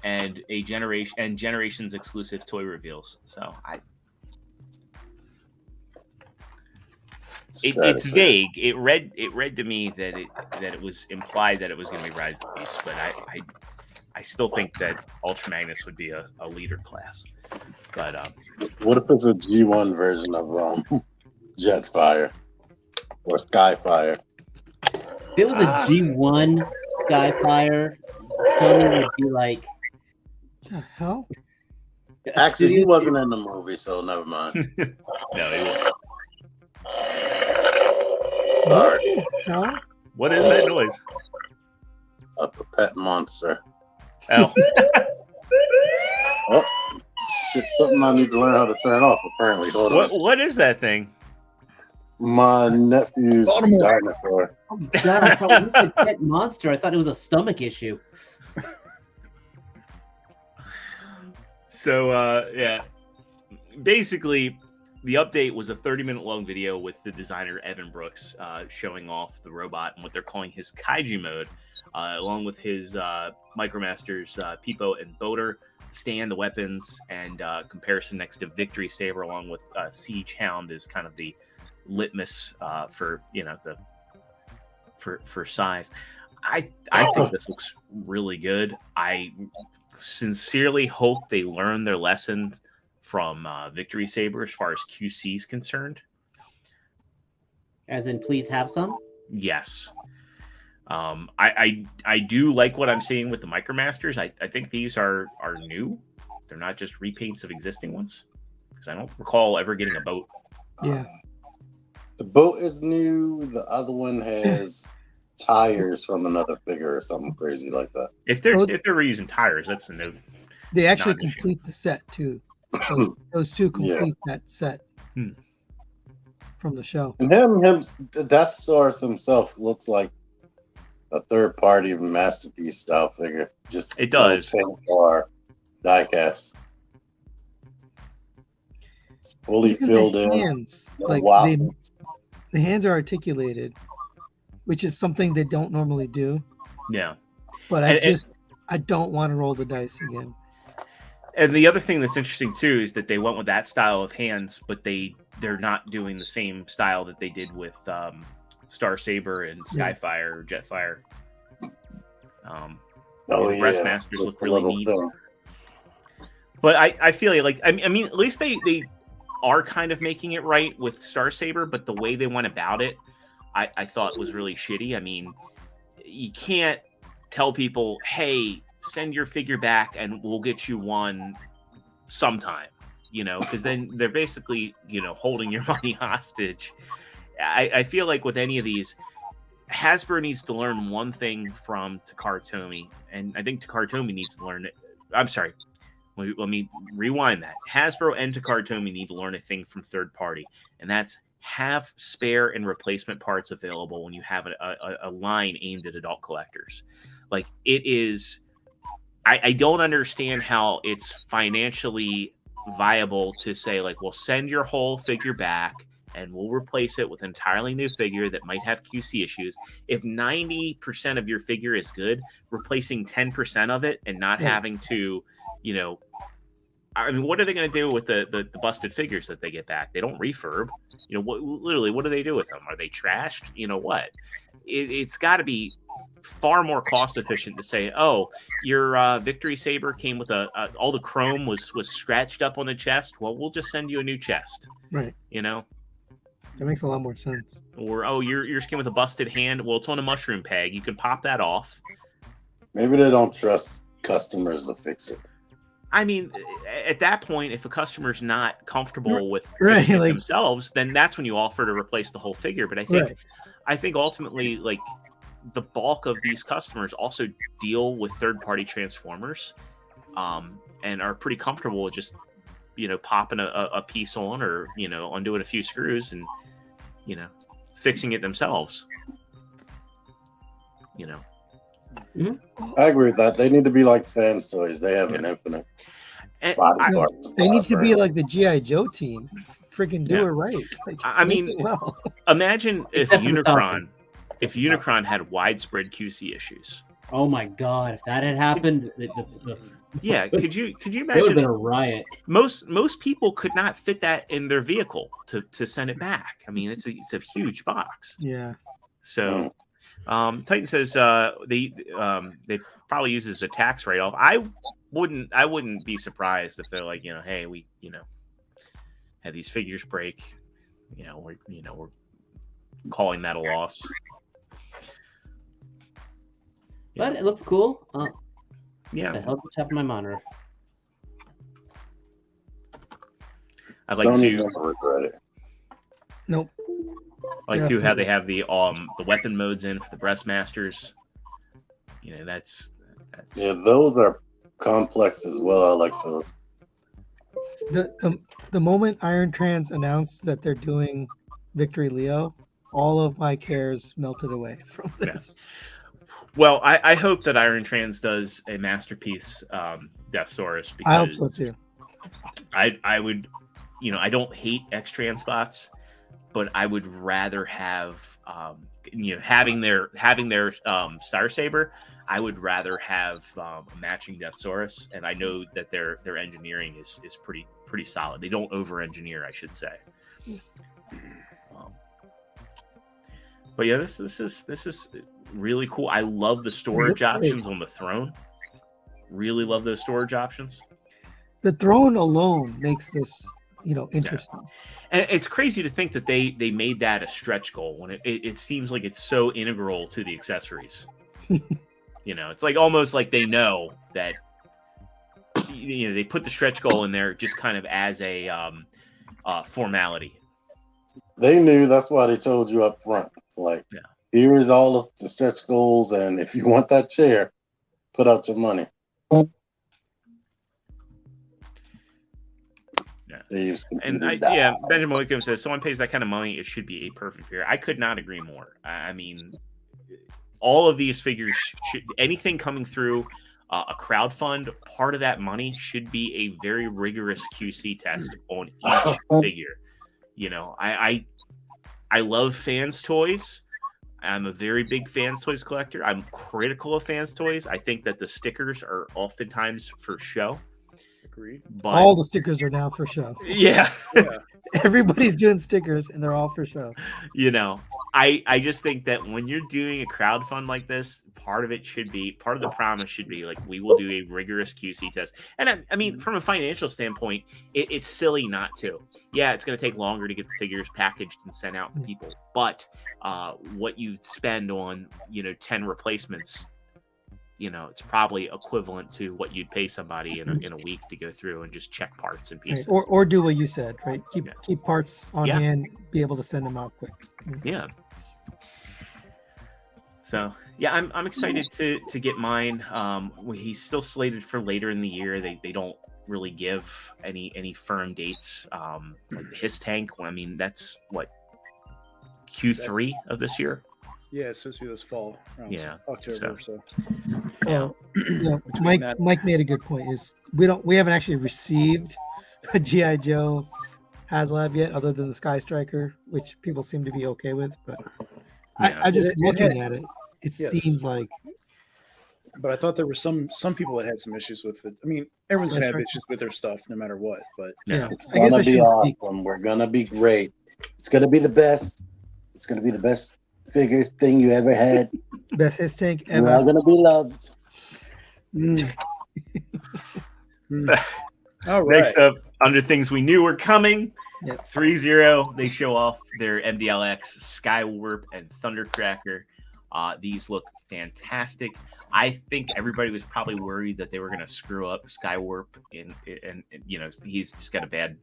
and Generations exclusive toy reveals. So it's vague. It read to me that it was implied that it was going to be Rise of the Beast, but I still think that Ultra Magnus would be a leader class. But what if it's a G1 version of Jetfire or Skyfire? If it was a G1 Skyfire, Sony would be like, The hell? Actually, he wasn't in the movie, so never mind. no, he won't. Sorry. What the hell? What is that noise? A pet monster. Oh, Oh, shit, something I need to learn how to turn off, apparently. Hold on. what is that thing? My nephew's dinosaur. oh my God, I thought it was a pet monster. I thought it was a stomach issue. So yeah, basically, the update was a 30-minute long video with the designer Evan Brooks showing off the robot and what they're calling his kaiju mode, along with his Micromasters Peepo and Boater, stand, the weapons, and comparison next to Victory Saber, along with Siege Hound is kind of the litmus for for size. I think this looks really good. I sincerely hope they learn their lesson from Victory Saber as far as QC is concerned. As in, please have some? Yes. I do like what I'm seeing with the Micromasters. I think these are new. They're not just repaints of existing ones. Because I don't recall ever getting a boat. Yeah. The boat is new. The other one has tires from another figure or something crazy like that. If they're reusing tires, that's a new. They actually Non-issue. complete the set too. Those two complete that set from the show. And him, Death Source himself looks like a third-party masterpiece style figure. Just It does. Or diecast. It's fully Even filled the in. hands, like Wow. the hands are articulated, which is something they don't normally do. Yeah. But And- I don't want to roll the dice again. And the other thing that's interesting too is that they went with that style of hands, but they're not doing the same style that they did with Star Saber and Skyfire or Jetfire. The Breastmasters look really neat. But I feel like I mean at least they are kind of making it right with Star Saber, but the way they went about it, I thought was really shitty. I mean, you can't tell people, hey, send your figure back and we'll get you one sometime, because then they're basically, holding your money hostage. I feel like with any of these, Hasbro needs to learn one thing from Takara Tomy, and I think Takara Tomy needs to learn it. I'm sorry. Let me rewind that. Hasbro and Takara Tomy need to learn a thing from third party, and that's have spare and replacement parts available when you have a line aimed at adult collectors. Like, it is... I don't understand how it's financially viable to say, like, well, send your whole figure back and we'll replace it with an entirely new figure that might have QC issues. If 90% of your figure is good, replacing 10% of it and not having to, I mean, what are they going to do with the busted figures that they get back? They don't refurb. What do they do with them? Are they trashed? What? it's got to be far more cost efficient to say, oh, your Victory Saber came with all the chrome was scratched up on the chest. Well, we'll just send you a new chest. Right. You know? That makes a lot more sense. Or, oh, your skin with a busted hand. Well, it's on a mushroom peg. You can pop that off. Maybe they don't trust customers to fix it. I mean, at that point, if a customer's not comfortable with Right, fixing it like- themselves, then that's when you offer to replace the whole figure. But I think ultimately, like, the bulk of these customers also deal with third-party transformers, and are pretty comfortable with just, popping a piece on, or undoing a few screws and fixing it themselves. I agree with that. They need to be like fans toys. They have an infinite And body I- parts. They need to be like the G.I. Joe team. Freaking do Yeah. it right. Like, I make mean, it well. Imagine if Except for the Unicron had widespread QC issues. Oh my god, if that had happened, Yeah, could you it would have imagine? been a riot. Most people could not fit that in their vehicle to send it back. I mean, it's a huge box. Yeah. So, Titan says they probably use it as a tax write-off. I wouldn't be surprised if they're like, hey, we had these figures break. We're calling that a loss. But it looks cool. Yeah, The hell just happened to my monitor? I'd like Sony's to. never regret it. Nope. Like how they have the weapon modes in for the Breastmasters. That's Yeah, those are complex as well. I like those. The moment Iron Trans announced that they're doing Victory Leo, all of my cares melted away from this. Well, I hope that Iron Trans does a masterpiece Deathsaurus, because I hope so too. I would, I don't hate X-Trans spots, but I would rather have, having their Star Saber. I would rather have a matching Deathsaurus, and I know that their engineering is pretty solid. They don't over-engineer, I should say. But yeah, this is really cool. I love the storage options on the throne. Really love those storage options. The throne alone makes this, interesting. And it's crazy to think that they made that a stretch goal when it seems like it's so integral to the accessories. It's like almost like they know that they put the stretch goal in there just kind of as a formality. They knew, that's why they told you up front. Like, here's all of the stretch goals, and if you want that chair, put out your money. Yeah. Benjamin Wickham says, someone pays that kind of money, it should be a perfect figure. I could not agree more. I mean, all of these figures, anything coming through a crowdfund, part of that money should be a very rigorous QC test on each figure. I love fans toys. I'm a very big fans toys collector. I'm critical of fans toys. I think that the stickers are oftentimes for show. Agreed. But all the stickers are now for show. Yeah. Everybody's doing stickers and they're all for show. I just think that when you're doing a crowdfund like this, part of the promise should be like, we will do a rigorous QC test. And I mean, from a financial standpoint, it's silly not to. Yeah, it's going to take longer to get the figures packaged and sent out to people. But what you spend on, 10 replacements, it's probably equivalent to what you'd pay somebody in a week to go through and just check parts and pieces. Right. Or do what you said, right? Keep parts on hand, be able to send them out quick. Yeah. So yeah, I'm excited to get mine. He's still slated for later in the year. They don't really give any firm dates. Like his tank, I mean, that's what, Q3 of this year. Yeah, it's supposed to be this fall. Around October. So. Mike made a good point. Is we haven't actually received a GI Joe HasLab yet, other than the Sky Striker, which people seem to be okay with. But I just looking at it, it seems like. But I thought there were some people that had some issues with it. I mean, everyone's gonna have issues with their stuff, no matter what. But it's gonna be awesome. We're gonna be great. It's gonna be the best. It's gonna be the best figure thing you ever had. Best his tank We're all ever. gonna be loved. All right. Next up, under things we knew were coming, Yep. 3-0. They show off their MDLX, Skywarp, and Thundercracker. These look fantastic. I think everybody was probably worried that they were going to screw up Skywarp, and you know, he's just got a bad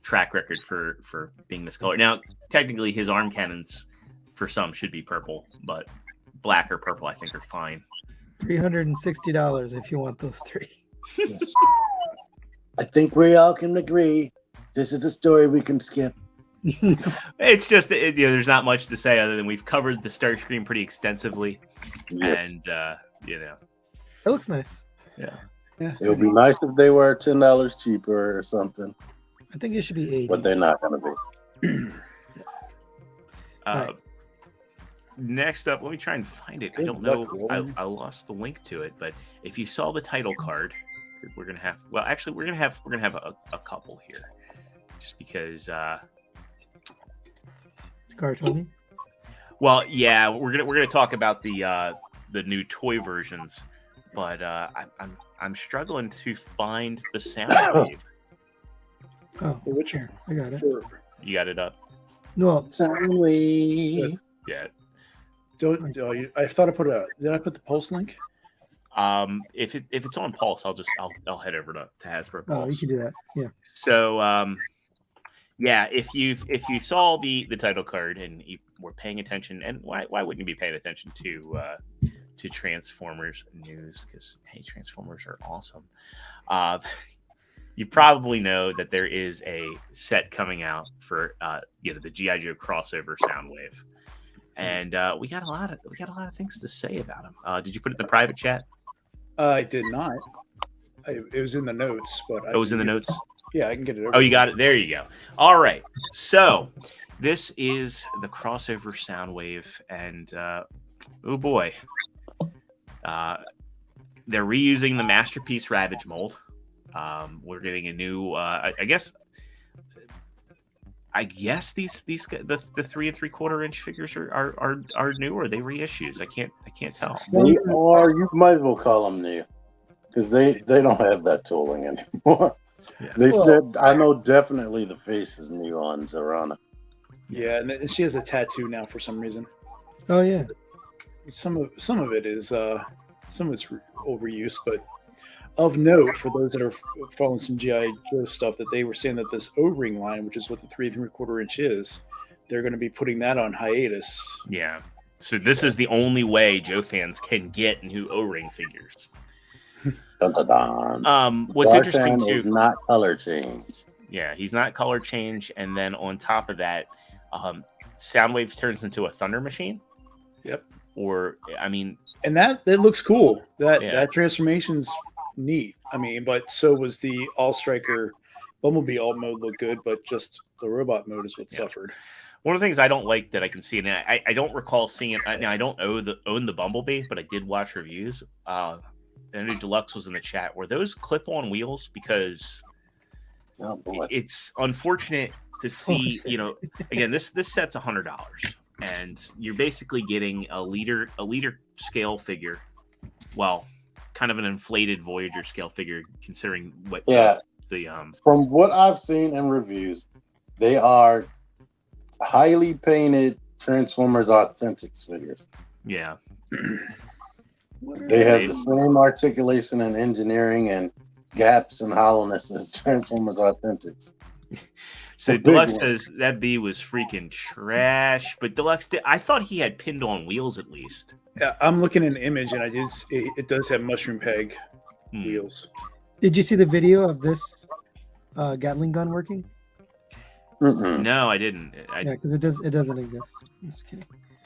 track record for being this color. Now, technically, his arm cannons for some should be purple, but black or purple, I think, are fine. $360 if you want those three. Yes. I think we all can agree this is a story we can skip. It's just you know, there's not much to say other than we've covered the Starscream pretty extensively, and you know, It looks nice. yeah. It would be nice if they were $10 cheaper or something, I think it should be 80. but they're not going to be. Right. Next up, let me try and find it. I don't know. I lost the link to it, but if you saw the title card, we're gonna have. Well, actually, we're gonna have a couple here, just because. Car Tony. Well, yeah, we're gonna talk about the new toy versions, but I'm struggling to find the Soundwave. Oh, Which here, I got it. You got it up? No, Soundwave. Yeah. Don't. I thought I put a. Did I put the Pulse link? If it's on Pulse, I'll head over to Hasbro Pulse. oh, you can do that. Yeah. So yeah, if you saw the title card and you were paying attention, and why wouldn't you be paying attention to Transformers news? Because hey, Transformers are awesome. You probably know that there is a set coming out for the G.I. Joe crossover Soundwave, and we got a lot of things to say about them. Did you put it in the private chat? I did not. It was in the notes, but It was in the notes. Yeah, I can get it. Oh, you got it. There you go. All right. So this is the crossover Soundwave, and oh boy, they're reusing the Masterpiece Ravage mold. We're getting a new. I guess these the 3 3/4 inch figures are new, or are they reissues? I can't tell. Or you might as well call them new, because they don't have that tooling anymore. Yeah. They said, I know definitely the face is new on Zorana. Yeah, and she has a tattoo now for some reason. Oh yeah. Some of it is some of it's overuse, but of note for those that are following some GI Joe stuff, that they were saying that this O-ring line, which is what the 3 3/4 inch is, they're going to be putting that on hiatus. Yeah. So this is the only way Joe fans can get new O-ring figures. Dun, dun, dun. What's Darshan interesting is too? not color change. Yeah, he's not color change, and then on top of that, Soundwave turns into a thunder machine. Yep. Or I mean, And that looks cool. Yeah. That transformation's neat. I mean, but so was the All Striker Bumblebee alt mode look good, but just the robot mode is what suffered. one of the things I don't like that I can see, and I don't recall seeing it. Now I don't own the Bumblebee, but I did watch reviews. Andrew Deluxe was in the chat. Were those clip-on wheels? Because Oh boy. it's unfortunate to see. shit. You know, again, this set's $100, and you're basically getting a liter scale figure. Well, kind of an inflated Voyager scale figure, considering what Yeah. the From what I've seen in reviews, they are highly painted Transformers Authentics figures. yeah. They have the same articulation and engineering and gaps and hollowness as Transformers Authentics. So A big Deluxe one. says that bee was freaking trash, but Deluxe I thought he had pinned on wheels at least. Yeah, I'm looking at an image, and it does have mushroom peg Hmm. wheels. Did you see the video of this Gatling gun working? Mm-mm. No, I didn't. Yeah, because it doesn't exist. I'm just kidding.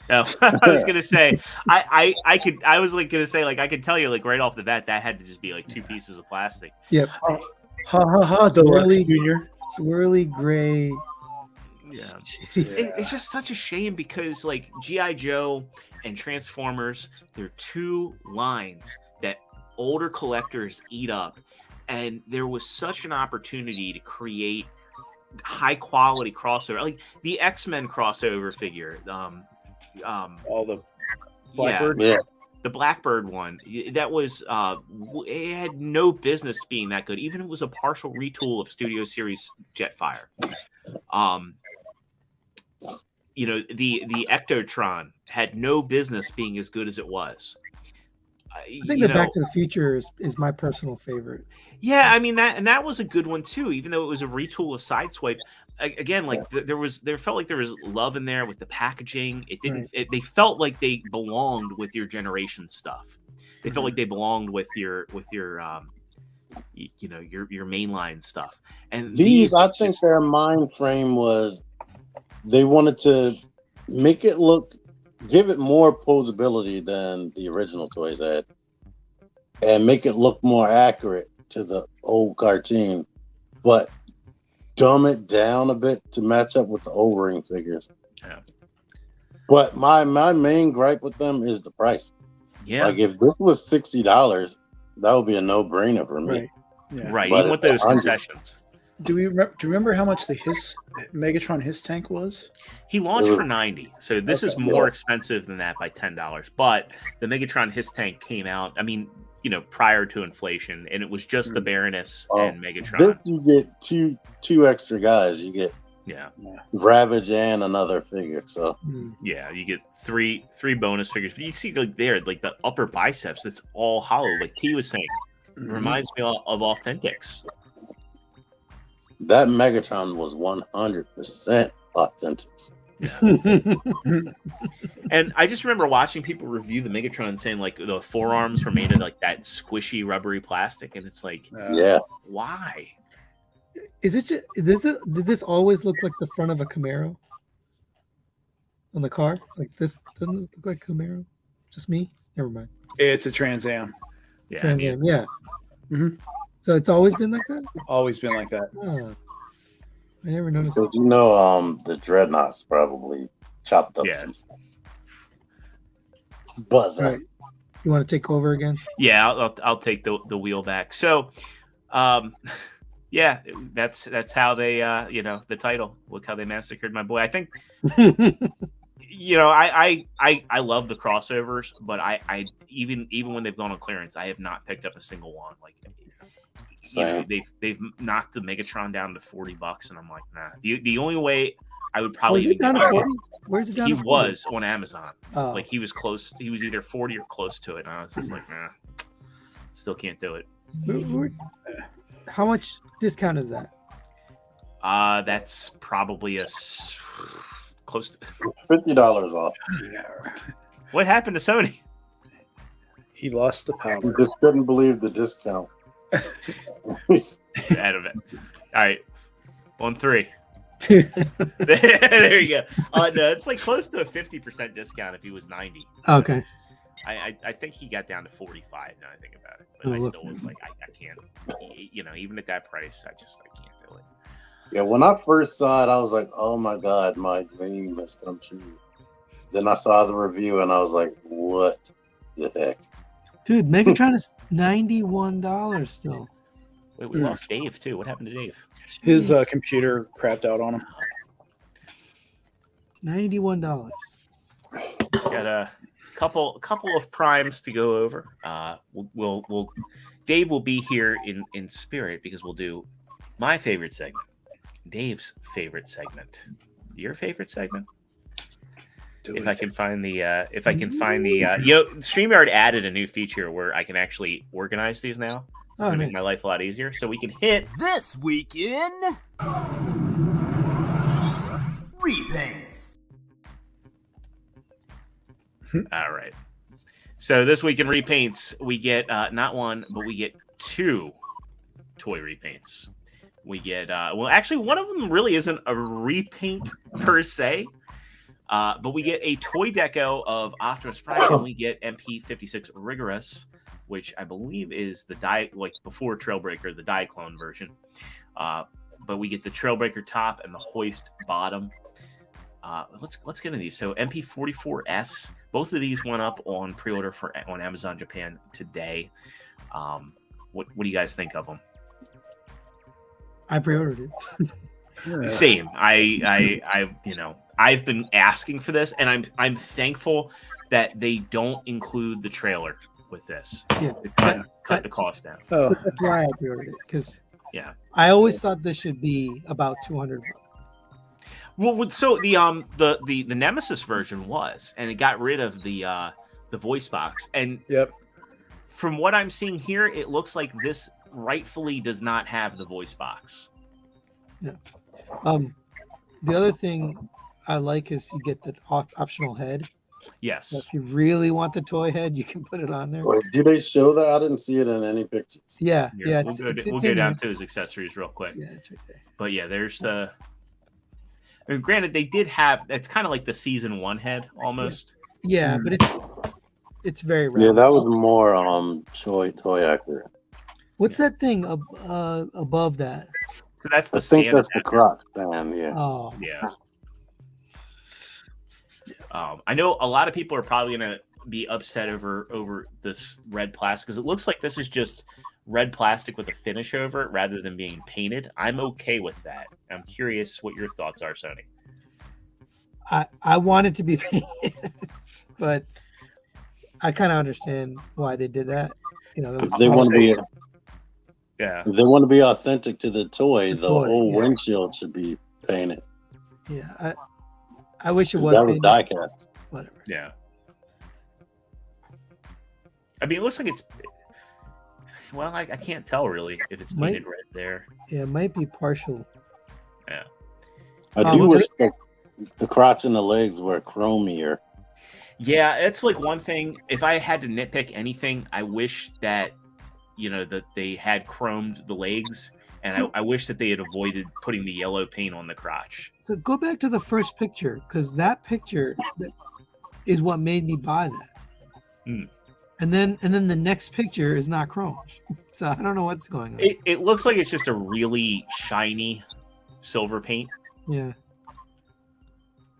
No, I was gonna say I was like gonna say like I could tell you like right off the bat that had to just be like 2 pieces of plastic. Yep. Ha ha ha! Deluxe Swirly- Junior. Swirly gray. Yeah. Yeah. It's just such a shame because like G.I. Joe and Transformers, they're 2 lines that older collectors eat up, and there was such an opportunity to create high quality crossover, like the X-Men crossover figure. All the Blackbird. Yeah. The Blackbird one, that was it had no business being that good. Even if it was a partial retool of Studio Series Jetfire. The Ectotron had no business being as good as it was. I think the Back to the Future is my personal favorite. Yeah, I mean that was a good one too, even though it was a retool of Sideswipe. Again, like there felt like there was love in there with the packaging. It didn't. Right. They felt like they belonged with your generation stuff. They felt like they belonged with your mainline stuff. And these I think their mind frame was they wanted to make it give it more posability than the original toys had, and make it look more accurate to the old cartoon, but dumb it down a bit to match up with the O-ring figures. Yeah. But my main gripe with them is the price. Yeah. Like if this was $60, that would be a no-brainer for me. Right. Yeah. Right. But Even with those 100. concessions. Do you remember how much the Megatron Hiss tank was? He launched for $90, so this is more expensive than that by $10. But the Megatron Hiss tank came out, I mean, prior to inflation, and it was just the Baroness and Megatron. This you get two extra guys. You get Ravage and another figure. So yeah, you get three bonus figures. But you see like the upper biceps, that's all hollow. Like T was saying, it reminds me of Authentics. That Megatron was 100% authentic. And I just remember watching people review the Megatron saying like the forearms were made of like that squishy rubbery plastic, and it's like, why? Is it just, did this always look like the front of a Camaro on the car? Like this doesn't it look like Camaro? Just me? Never mind. It's a Trans Am. Yeah, Trans Am, yeah. So it's always been like that? Always been like that. Oh, I never noticed. So the Dreadnoughts probably chopped up some stuff. Buzzer. Right. You want to take over again? Yeah, I'll take the wheel back. So, yeah, that's how they the title. Look how they massacred my boy. I think I love the crossovers, but I even when they've gone on clearance, I have not picked up a single one. Like they've knocked the Megatron down to $40, and I'm like, nah. The only way I would probably is it down to 40? Where's it down? He to 40? was on Amazon. Oh. Like he was close. He was either 40 or close to it, and I was just like, nah, still can't do it. How much discount is that? That's probably close to $50 off. What happened to Sony? He lost the power. He just couldn't believe the discount. Out of it. All right, 1 3. There you go. No, it's like close to a 50% discount if he was 90. Okay. I think he got down to 45 now I think about it. But I still was like, I can't, even at that price, I can't do it. Yeah, when I first saw it, I was like, oh my God, my dream has come true. Then I saw the review and I was like, what the heck? Dude, Megatron is $91 still. Wait, we lost Dave too. What happened to Dave? His computer crapped out on him. $91. Just got a couple of primes to go over. We'll Dave will be here in spirit because we'll do my favorite segment, Dave's favorite segment, your favorite segment. If I can find the StreamYard added a new feature where I can actually organize these now. It's gonna make my life a lot easier. So we can hit This Week in Repaints. All right. So this week in repaints, we get not one, but we get 2 toy repaints. We get actually one of them really isn't a repaint per se. But we get a toy deco of Optimus Prime, and we get MP56 Rigorous, which I believe is the before Trailbreaker, the Diaclone version. But we get the Trailbreaker top and the Hoist bottom. Let's get into these. So MP44S, both of these went up on pre-order on Amazon Japan today. What do you guys think of them? I pre-ordered it. Same. I I've been asking for this, and I'm thankful that they don't include the trailer with this. Yeah, To cut the cost down. Oh, that's why I pre-ordered it, because Yeah. I always thought this should be about $200. Well, so the Nemesis version was, and it got rid of the voice box. And yep. from what I'm seeing here, it looks like this rightfully does not have the voice box. Yeah. The other thing I like is you get the optional head. Yes. So if you really want the toy head, you can put it on there. Wait, do they show that? I didn't see it in any pictures. Yeah, Here, yeah. We'll go down to his accessories real quick. Yeah, it's right there. But yeah, there's the. I mean, granted, they did have. It's kind of like the season 1 head almost. Yeah, but it's very rare. Yeah, that was more toy accurate. What's that thing above that? So that's the I think stand that's the crotch stand. Yeah. Oh, Yeah. I know a lot of people are probably going to be upset over this red plastic because it looks like this is just red plastic with a finish over it rather than being painted. I'm okay with that. I'm curious what your thoughts are, Sony. I want it to be painted, but I kind of understand why they did that. You know, If they want to be, Yeah. if they want to be authentic to the toy, the toy, whole yeah. windshield should be painted. Yeah, I wish it 'Cause was that was painted. die cast. Whatever. Yeah. I mean, it looks like it's. Well, I can't tell really if it's painted red there. Yeah, it might be partial. Yeah. I do was wish that the crotch and the legs were chromier. Yeah, it's like one thing. If I had to nitpick anything, I wish that that they had chromed the legs, and So- I wish that they had avoided putting the yellow paint on the crotch. So go back to the first picture, because that picture is what made me buy that. Hmm. And then the next picture is not chrome. So I don't know what's going on. It looks like it's just a really shiny silver paint. Yeah.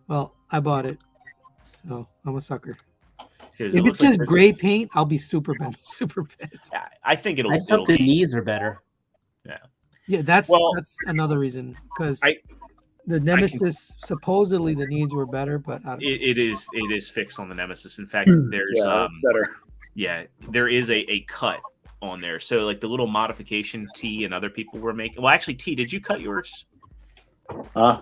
Well, I bought it, so I'm a sucker. Because If it's just gray paint, I'll be super pissed. I think I just hope the knees are better. Yeah, that's Well, another reason, because I- the Nemesis supposedly the needs were better, but I don't know. it is fixed on the Nemesis. In fact, there's Yeah, that's better. yeah, there is a cut on there. So like the little modification T and other people were making. Well, actually, T, did you cut yours? Huh?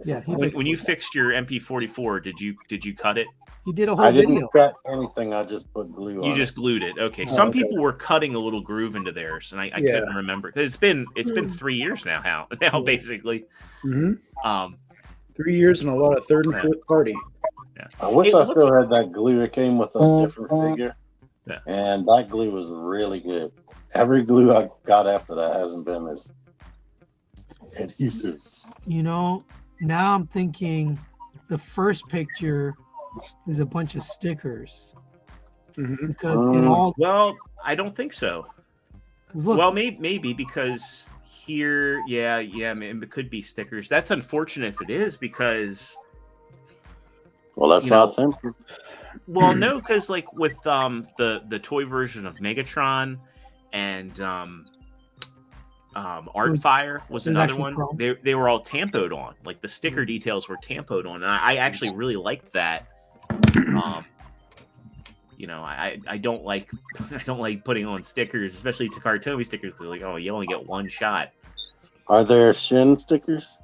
Yeah, he When you fixed your MP44, did you cut it? he did a whole I didn't video. cut anything. I just put glue on You it. just glued it. Okay. Oh, Some okay. people were cutting a little groove into theirs, and I Yeah. couldn't remember because it's been 3 years now. Yeah. Basically. hmm Um, 3 years and a lot of third and Yeah. fourth party. I wish It I looks- still had that glue. It came with a different figure. Yeah. And that glue was really good. Every glue I got after that hasn't been as adhesive. Now I'm thinking the first picture is a bunch of stickers, Mm-hmm. because in all, well, I don't think so. 'cause look, Well, maybe because here, yeah, it could be stickers. That's unfortunate if it is because, Well, that's You know, authentic. well, no, because like with the toy version of Megatron and Artfire was There's another actually one. chrome? They were all tampoed on, like the sticker details were tampoed on, and I actually really liked that. I don't like putting on stickers, especially to Takara stickers, because like, oh, you only get one shot. Are there shin stickers?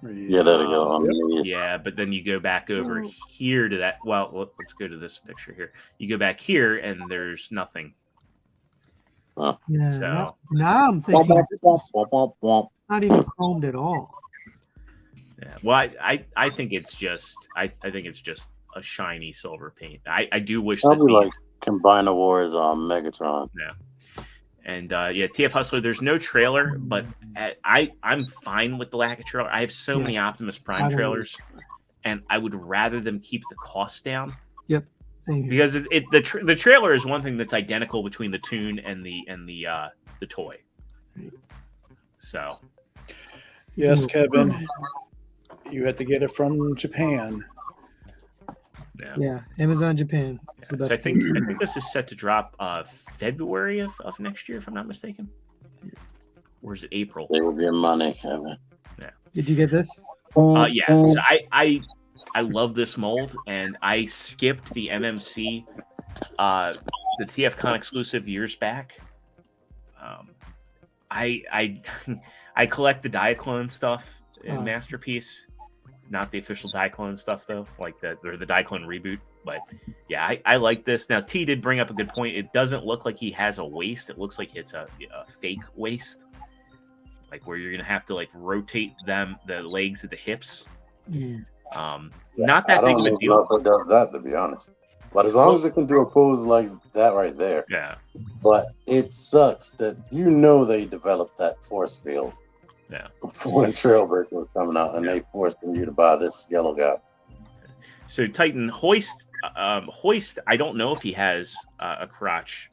Yeah, there we go. On the knees. Yeah, but then you go back over here to that. Well, let's go to this picture here. You go back here, and there's nothing. yeah, so- now I'm Womp, thinking womp, this womp, is womp, womp, womp. not even chromed at all. Yeah. Well, I think it's just a shiny silver paint. I do wish that Probably these like Combine Wars on Megatron. and TF Hustler. There's no trailer, but I'm fine with the lack of trailer. I have so many Optimus I Prime don't trailers, and I would rather them keep the cost down. Same here. Because the trailer is one thing that's identical between the tune and the toy. So Yes, Kevin. You had to get it from Japan. Yeah, Amazon Japan. It's the so best I think place. this is set to drop February of next year, if I'm not mistaken. Or is it April? Save your money, Kevin. Did you get this? Yeah. So I love this mold, and I skipped the MMC, the TFCon exclusive years back. I I collect the Diaclone stuff in Masterpiece, not the official Diaclone stuff though, like the Diaclone reboot. But yeah, I like this. Now T did bring up a good point. It doesn't look like he has a waist. It looks like it's a fake waist, like where you're gonna have to like rotate the legs at the hips. Not that big of a deal. I don't know if it does that, to be honest. But as long as it can do a pose like that right there. Yeah. But it sucks that they developed that force field. Yeah. Before when Trailbreaker was coming out, and they forced you to buy this yellow guy. So Titan Hoist, I don't know if he has a crotch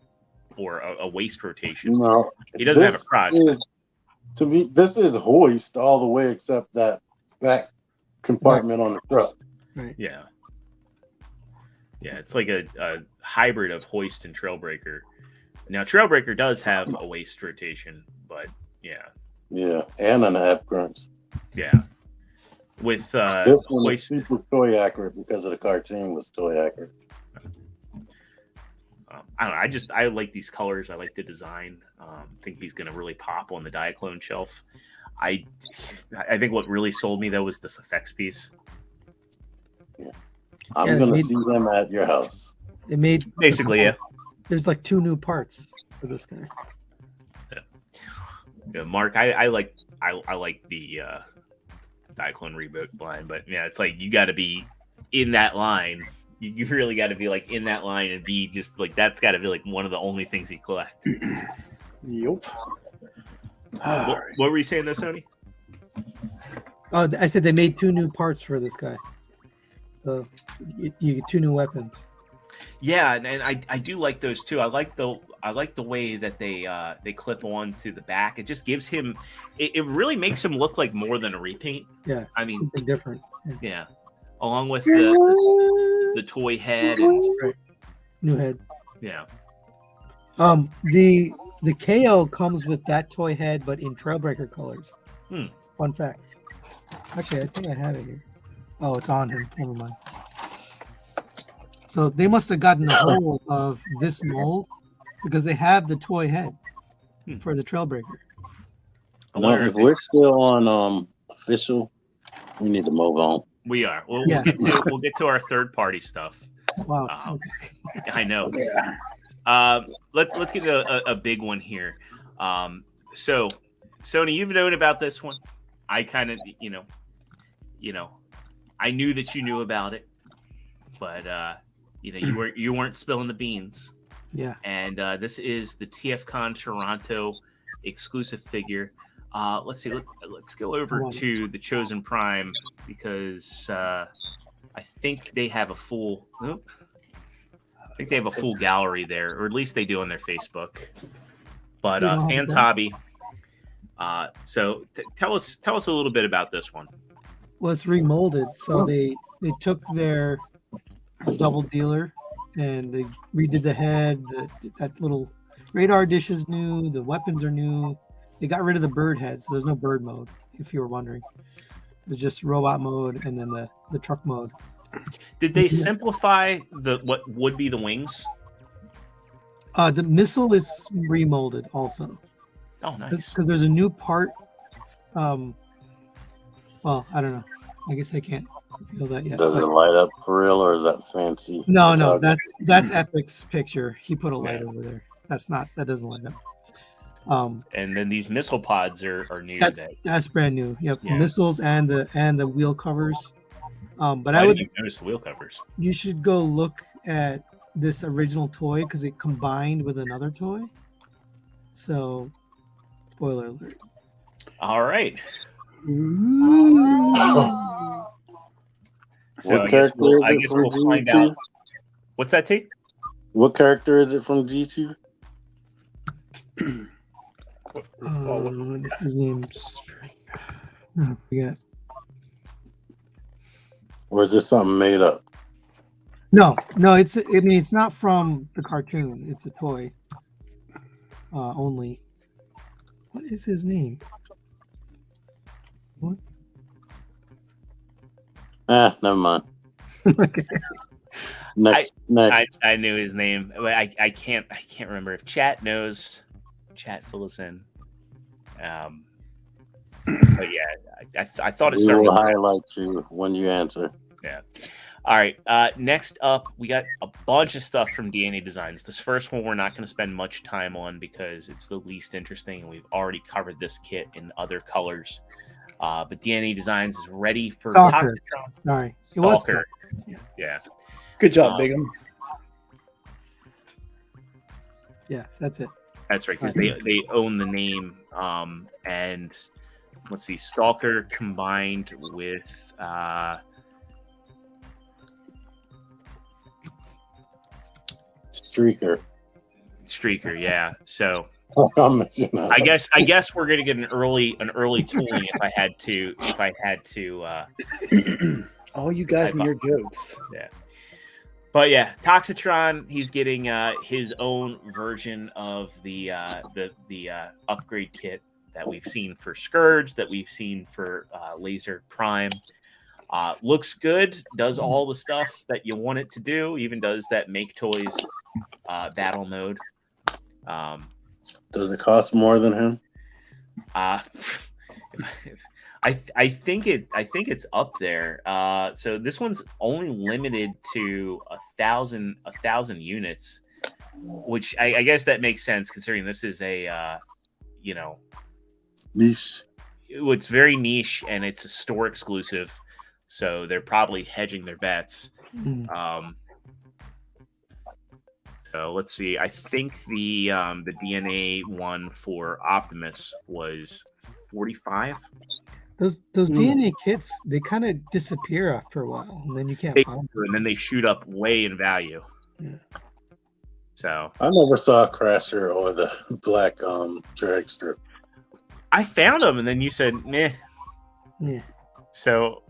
or a waist rotation. No, he doesn't have a crotch. To me, this is Hoist all the way except that back compartment on the truck. Right. Yeah. Yeah, it's like a hybrid of Hoist and Trailbreaker. Now, Trailbreaker does have a waist rotation, but yeah. Yeah, and an ab crunch. Yeah. With this one Hoist, super toy accurate because of the cartoon was toy accurate. I don't know. I like these colors. I like the design. Think he's going to really pop on the Diaclone shelf. I think what really sold me though was this effects piece. Yeah. I'm going to see them at your house. It made basically, yeah. There's like 2 new parts for this guy. Yeah, Mark, I like the Diaclone reboot line, but yeah, it's like you got to be in that line. You really got to be like in that line and be just like that's got to be like one of the only things you collect. Yep. What were you saying though, Sony? Oh, I said they made 2 new parts for this guy. So you get 2 new weapons. Yeah, and I do like those too. I like the way that they clip on to the back. It just gives him. It really makes him look like more than a repaint. Yeah, I mean something different. Yeah, along with the toy head and new head. Yeah. The KO comes with that toy head, but in Trailbreaker colors. Fun fact. Actually, I think I have it here. Oh, it's on him. Never mind. So they must have gotten a hold of this mold because they have the toy head for the Trailbreaker. No, if we're still on official, we need to move on. We are. We'll get to our third party stuff. Wow. I know. Let's get to a big one here. So Sony, you've known about this one. I kind of, I knew that you knew about it, but you weren't spilling the beans. Yeah. And this is the TFCon Toronto exclusive figure. Let's see. Let's go over to the Chosen Prime because I think they have a full. I think they have a full gallery there, or at least they do on their Facebook. But Fans Hobby. So tell us a little bit about this one. Well, it's remolded. So they took their double dealer and they redid the head. That little radar dish is new. The weapons are new. They got rid of the bird head, so there's no bird mode. If you were wondering, it's just robot mode and then the truck mode. Did they simplify what would be the wings? The missile is remolded also. Oh, nice. Because there's a new part. Well, I don't know. I guess I can't feel that yet. Does it light up for real, or is that fancy? No, that's Epic's picture. He put a light over there. That doesn't light up. And then these missile pods are new. That's brand new. Yep, Yeah. the missiles and the wheel covers. But Why I would did you notice the wheel covers? You should go look at this original toy because it combined with another toy. So, spoiler alert. All right. So What I guess character we'll find out. What's that, T? What character is it from G2? This is his name. Oh, yeah. Or is this something made up? No, it's not from the cartoon. It's a toy. Only. What is his name? What? Never mind. Next. I knew his name, but I can't remember. If chat knows, chat fill us in. But yeah, I thought it We started will with highlight you when you answer. yeah. All right. Next up, we got a bunch of stuff from DNA Designs. This first one we're not going to spend much time on because it's the least interesting, and we've already covered this kit in other colors. But DNA Designs is ready for Stalker. Toxitron. Sorry. It was Stalker. Stalker. Yeah. Good job, Bigum. Yeah, that's it. That's right, because they own the name. And let's see, Stalker combined with Streaker, yeah. So I guess we're gonna get an early tooling if I had to. All you guys and your jokes. Yeah. But yeah, Toxitron, he's getting his own version of the upgrade kit that we've seen for Scourge, that we've seen for Laser Prime. Looks good, does all the stuff that you want it to do, even does that Make Toys battle mode. Does it cost more than him? I think it's up there. So this one's only limited to 1,000 units, which I guess that makes sense considering this is a niche. It's very niche and it's a store exclusive, so they're probably hedging their bets. So let's see. I think the DNA one for Optimus was 45. Those DNA kits, they kind of disappear after a while, and then you can't find them. And then they shoot up way in value. Yeah. So I never saw Crasher or the black drag strip. I found them, and then you said meh. Yeah. So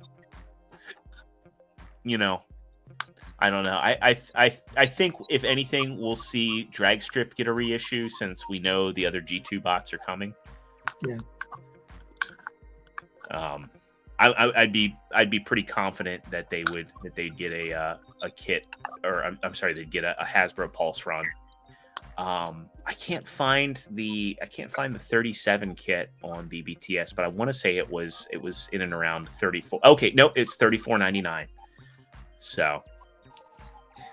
I don't know. I think if anything, we'll see Drag Strip get a reissue since we know the other G2 bots are coming. Yeah. I'd be pretty confident that they'd get a kit, or I'm sorry, they'd get a Hasbro Pulse Run. I can't find the 37 kit on BBTS, but I want to say it was in and around 34. Okay, nope, it's $34.99. So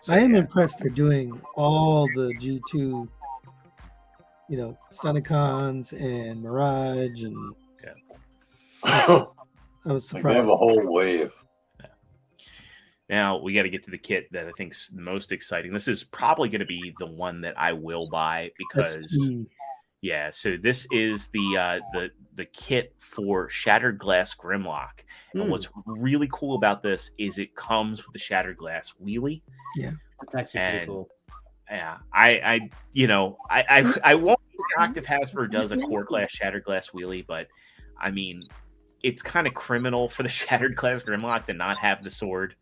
I am impressed they're doing all the G2, Sonicons and Mirage, and I was surprised. They have a whole wave. Now we got to get to the kit that I think's the most exciting. This is probably going to be the one that I will buy because, yeah. So this is the kit for Shattered Glass Grimlock, and what's really cool about this is it comes with the Shattered Glass wheelie. Yeah, that's actually pretty cool. Yeah, I won't be shocked if Hasbro does a core class Shattered Glass wheelie, but I mean, it's kind of criminal for the Shattered Glass Grimlock to not have the sword.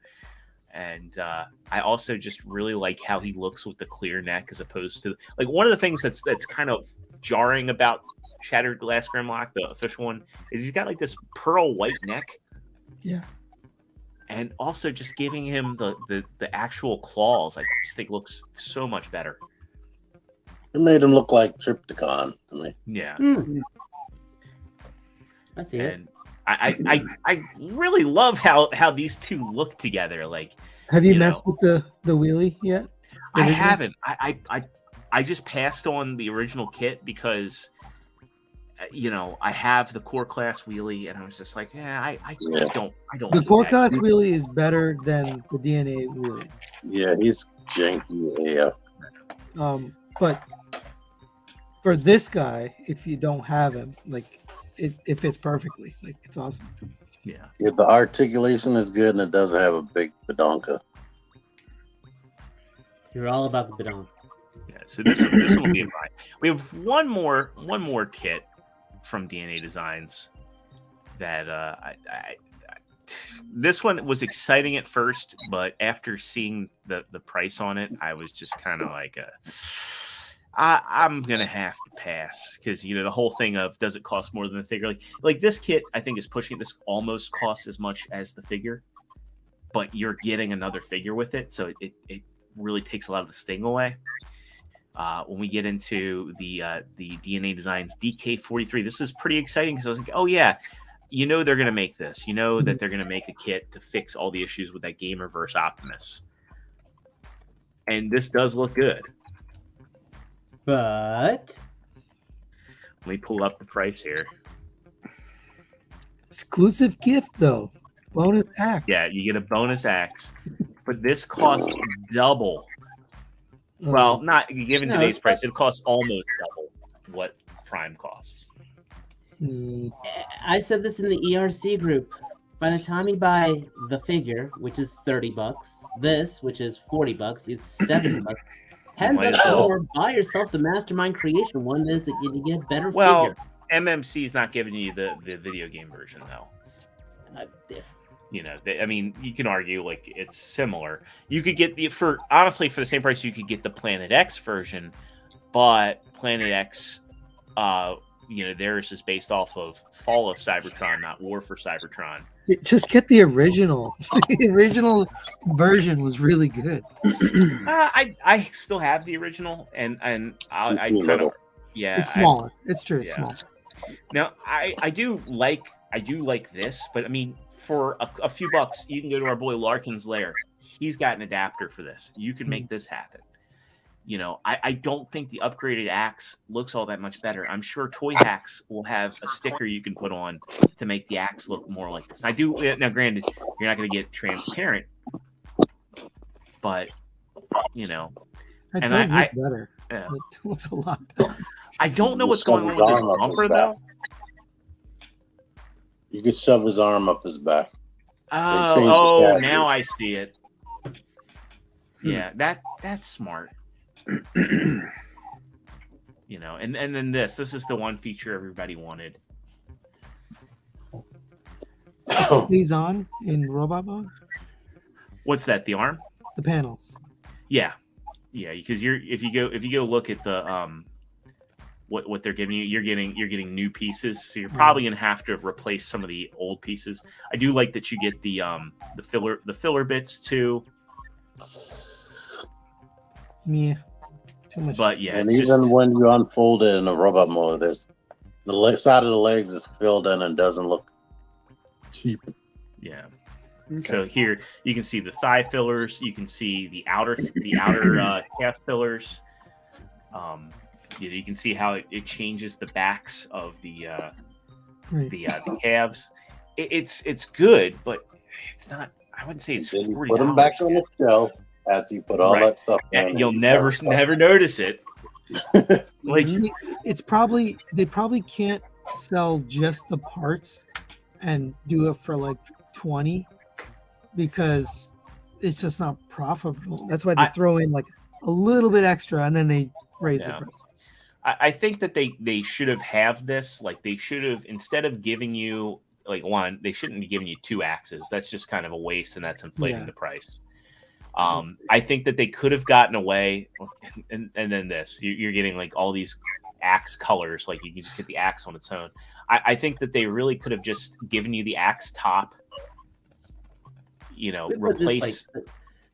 And I also just really like how he looks with the clear neck, as opposed to like one of the things that's kind of jarring about Shattered Glass Grimlock, the official one, is he's got like this pearl white neck. Yeah. And also just giving him the actual claws, I just think looks so much better. It made him look like Triptychon to me. Yeah. I see it. I really love how these two look together. Like, have you messed with the wheelie yet? I haven't. I just passed on the original kit because I have the core class wheelie, and I was just like, I don't. The core class wheelie is better than the DNA wheelie. Yeah, he's janky. Yeah. But for this guy, if you don't have him, like, it fits perfectly. Like, it's awesome. Yeah. Yeah, the articulation is good, and it does have a big badonka. You're all about the badonka. Yeah. So this one will be a buy. We have one more kit from DNA Designs that this one was exciting at first, but after seeing the price on it, I was just kind of like I'm gonna have to pass, because the whole thing of, does it cost more than the figure? Like this kit, I think, is pushing. This almost costs as much as the figure. but you're getting another figure with it, so it really takes a lot of the sting away. When we get into the DNA Designs DK43, this is pretty exciting because I was like, oh yeah, they're gonna make this. That they're gonna make a kit to fix all the issues with that Gamerverse Optimus, and this does look good. But let me pull up the price here. Exclusive gift though, bonus axe. Yeah, you get a bonus axe, but this costs double. Well, not given today's price, it costs almost double what Prime costs. I said this in the ERC group. By the time you buy the figure, which is $30, this, which is $40, it's $70. $10 more. Buy yourself the Mastermind Creation one. Then you get a better figure. MMC's not giving you the video game version though. You can argue like it's similar. You could get for the same price you could get the Planet X version, but Planet X, theirs is based off of Fall of Cybertron, not War for Cybertron. Just get the original. The original version was really good. I still have the original, and I kind of It's smaller. It's true. It's small. Now I do like this, but I mean, for a few bucks, you can go to our boy Larkin's Lair. He's got an adapter for this. You can make this happen. I don't think the upgraded axe looks all that much better. I'm sure Toy Hacks will have a sticker you can put on to make the axe look more like this. Now, granted, you're not going to get transparent, but it does look better. Yeah. It looks a lot better. I don't know what's going on with this bumper though. You can shove his arm up his back. Oh, now I see it. Yeah, that's smart. And then this is the one feature everybody wanted. He's on in robot mode. What's that? The arm? The panels. Yeah, because if you go look at the what they're giving you, you're getting new pieces, so you're probably gonna have to replace some of the old pieces. I do like that you get the filler bits too. Yeah, too much. But yeah, and even when you unfold it in a robot mode, the side of the legs is filled in and doesn't look cheap. Yeah. Okay. So here you can see the thigh fillers. You can see the outer calf fillers. You can see how it changes the backs of the calves. It's good, but it's not. I wouldn't say it's $40. Put them back on the shelf after you put all that stuff in. You'll never notice it. Like it's probably they probably can't sell just the parts and do it for like 20 because it's just not profitable. That's why they throw in like a little bit extra and then they raise the price. I think that they should have this. Like they should have, instead of giving you like one, they shouldn't be giving you two axes. That's just kind of a waste, and that's inflating the price. I think that they could have gotten away, and then this. You're getting like all these axe colors. Like you can just get the axe on its own. I think that they really could have just given you the axe top. Replace.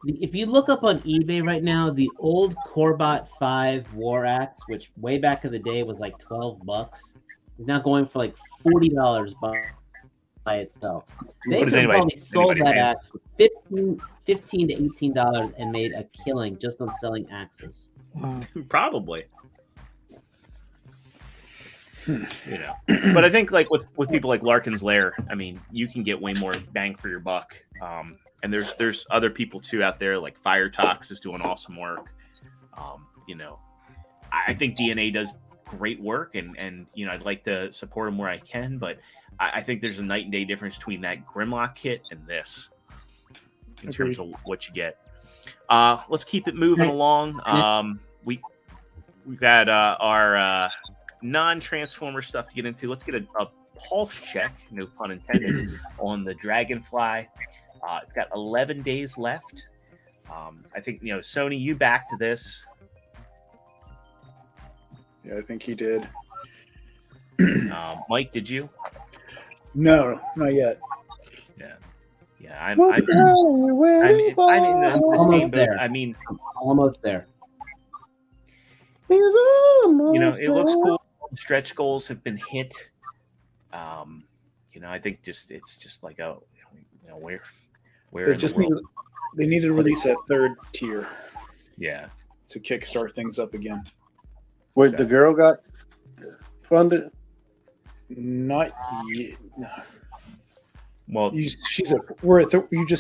If you look up on eBay right now, the old Corbot 5 War Axe, which way back in the day was like $12, is now going for like $40 by itself. They could have probably sold that at $15 to $18 and made a killing just on selling axes. Probably. But I think like with people like Larkin's Lair, I mean, you can get way more bang for your buck. And there's other people too out there, like Fire Tox is doing awesome work. I think DNA does great work, and I'd like to support them where I can, but I think there's a night and day difference between that Grimlock kit and this in terms of what you get. Let's keep it moving along. We've got our non-Transformer stuff to get into. Let's get a pulse check, no pun intended, on the Dragonfly. It's got 11 days left. I think, Sony, you backed this. Yeah, I think he did. Mike, did you? No, not yet. Yeah, I'm in the same boat. there. I mean, Almost there. it looks cool. Stretch goals have been hit. I think it's just like where They in just the world? they need to release that third tier Yeah. to kickstart things up again. Wait, the girl got funded? Not yet. No. Well, You just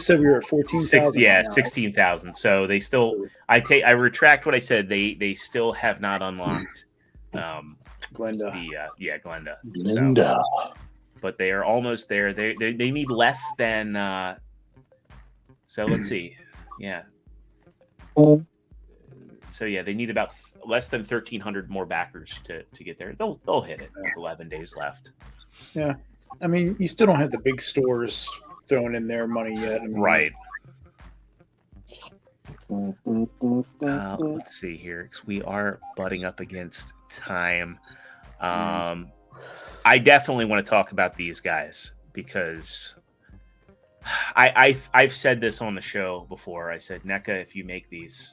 said we were at 14,000. yeah, 16,000. So they still. I retract what I said. They still have not unlocked. Glenda. Glenda. Linda. But they are almost there. They need less than. So let's see. Yeah. So yeah, they need about less than 1,300 more backers to get there. They'll hit it with 11 days left. Yeah, I mean, you still don't have the big stores throwing in their money yet. I mean, Right. Let's see here, because we are butting up against time. I definitely want to talk about these guys because I've said this on the show before. I said, NECA, if you make these.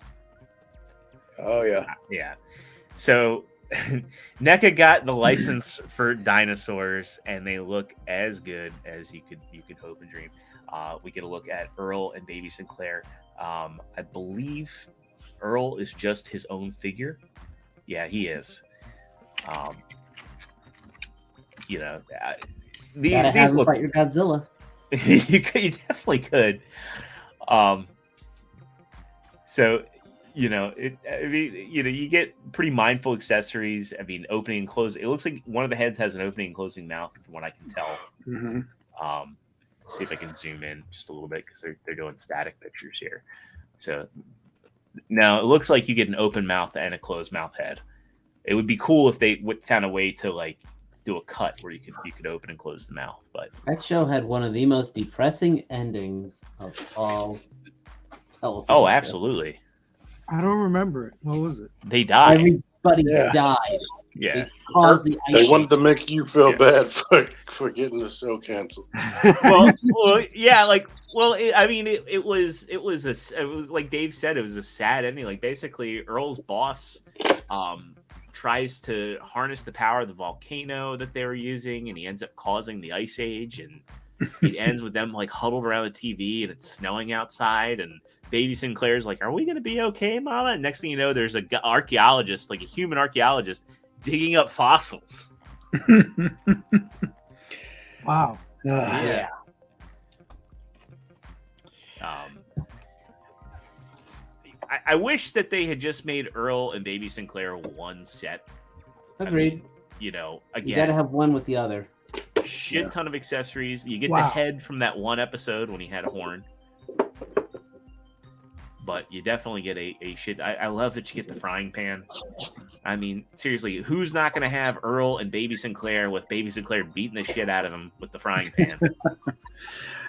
Oh yeah. Yeah. So NECA got the license for dinosaurs, and they look as good as you could hope and dream. We get a look at Earl and Baby Sinclair. I believe Earl is just his own figure. Yeah, he is. These look. Fight your Godzilla. you definitely could. So. You get pretty mindful accessories. I mean, opening and closing. It looks like one of the heads has an opening and closing mouth, from what I can tell. Mm-hmm. See if I can zoom in just a little bit because they're doing static pictures here. So now it looks like you get an open mouth and a closed mouth head. It would be cool if they found a way to like do a cut where you could open and close the mouth. But that show had one of the most depressing endings of all television. Oh, absolutely. I don't remember it. What was it? They died. Everybody died. Yeah. They wanted to make you feel bad for getting the show canceled. Yeah, it was like Dave said, it was a sad ending. Like basically Earl's boss tries to harness the power of the volcano that they were using, and he ends up causing the ice age, and it ends with them like huddled around the TV, and it's snowing outside, and Baby Sinclair's like, "Are we going to be okay, Mama?" And next thing you know, there's a archaeologist, like a human archaeologist, digging up fossils. Wow. Yeah. I wish that they had just made Earl and Baby Sinclair one set. Agreed. I mean, again, you gotta have one with the other. Shit ton of accessories. You get the head from that one episode when he had a horn. But you definitely get a shit. I love that you get the frying pan. I mean, seriously, who's not going to have Earl and Baby Sinclair with Baby Sinclair beating the shit out of him with the frying pan?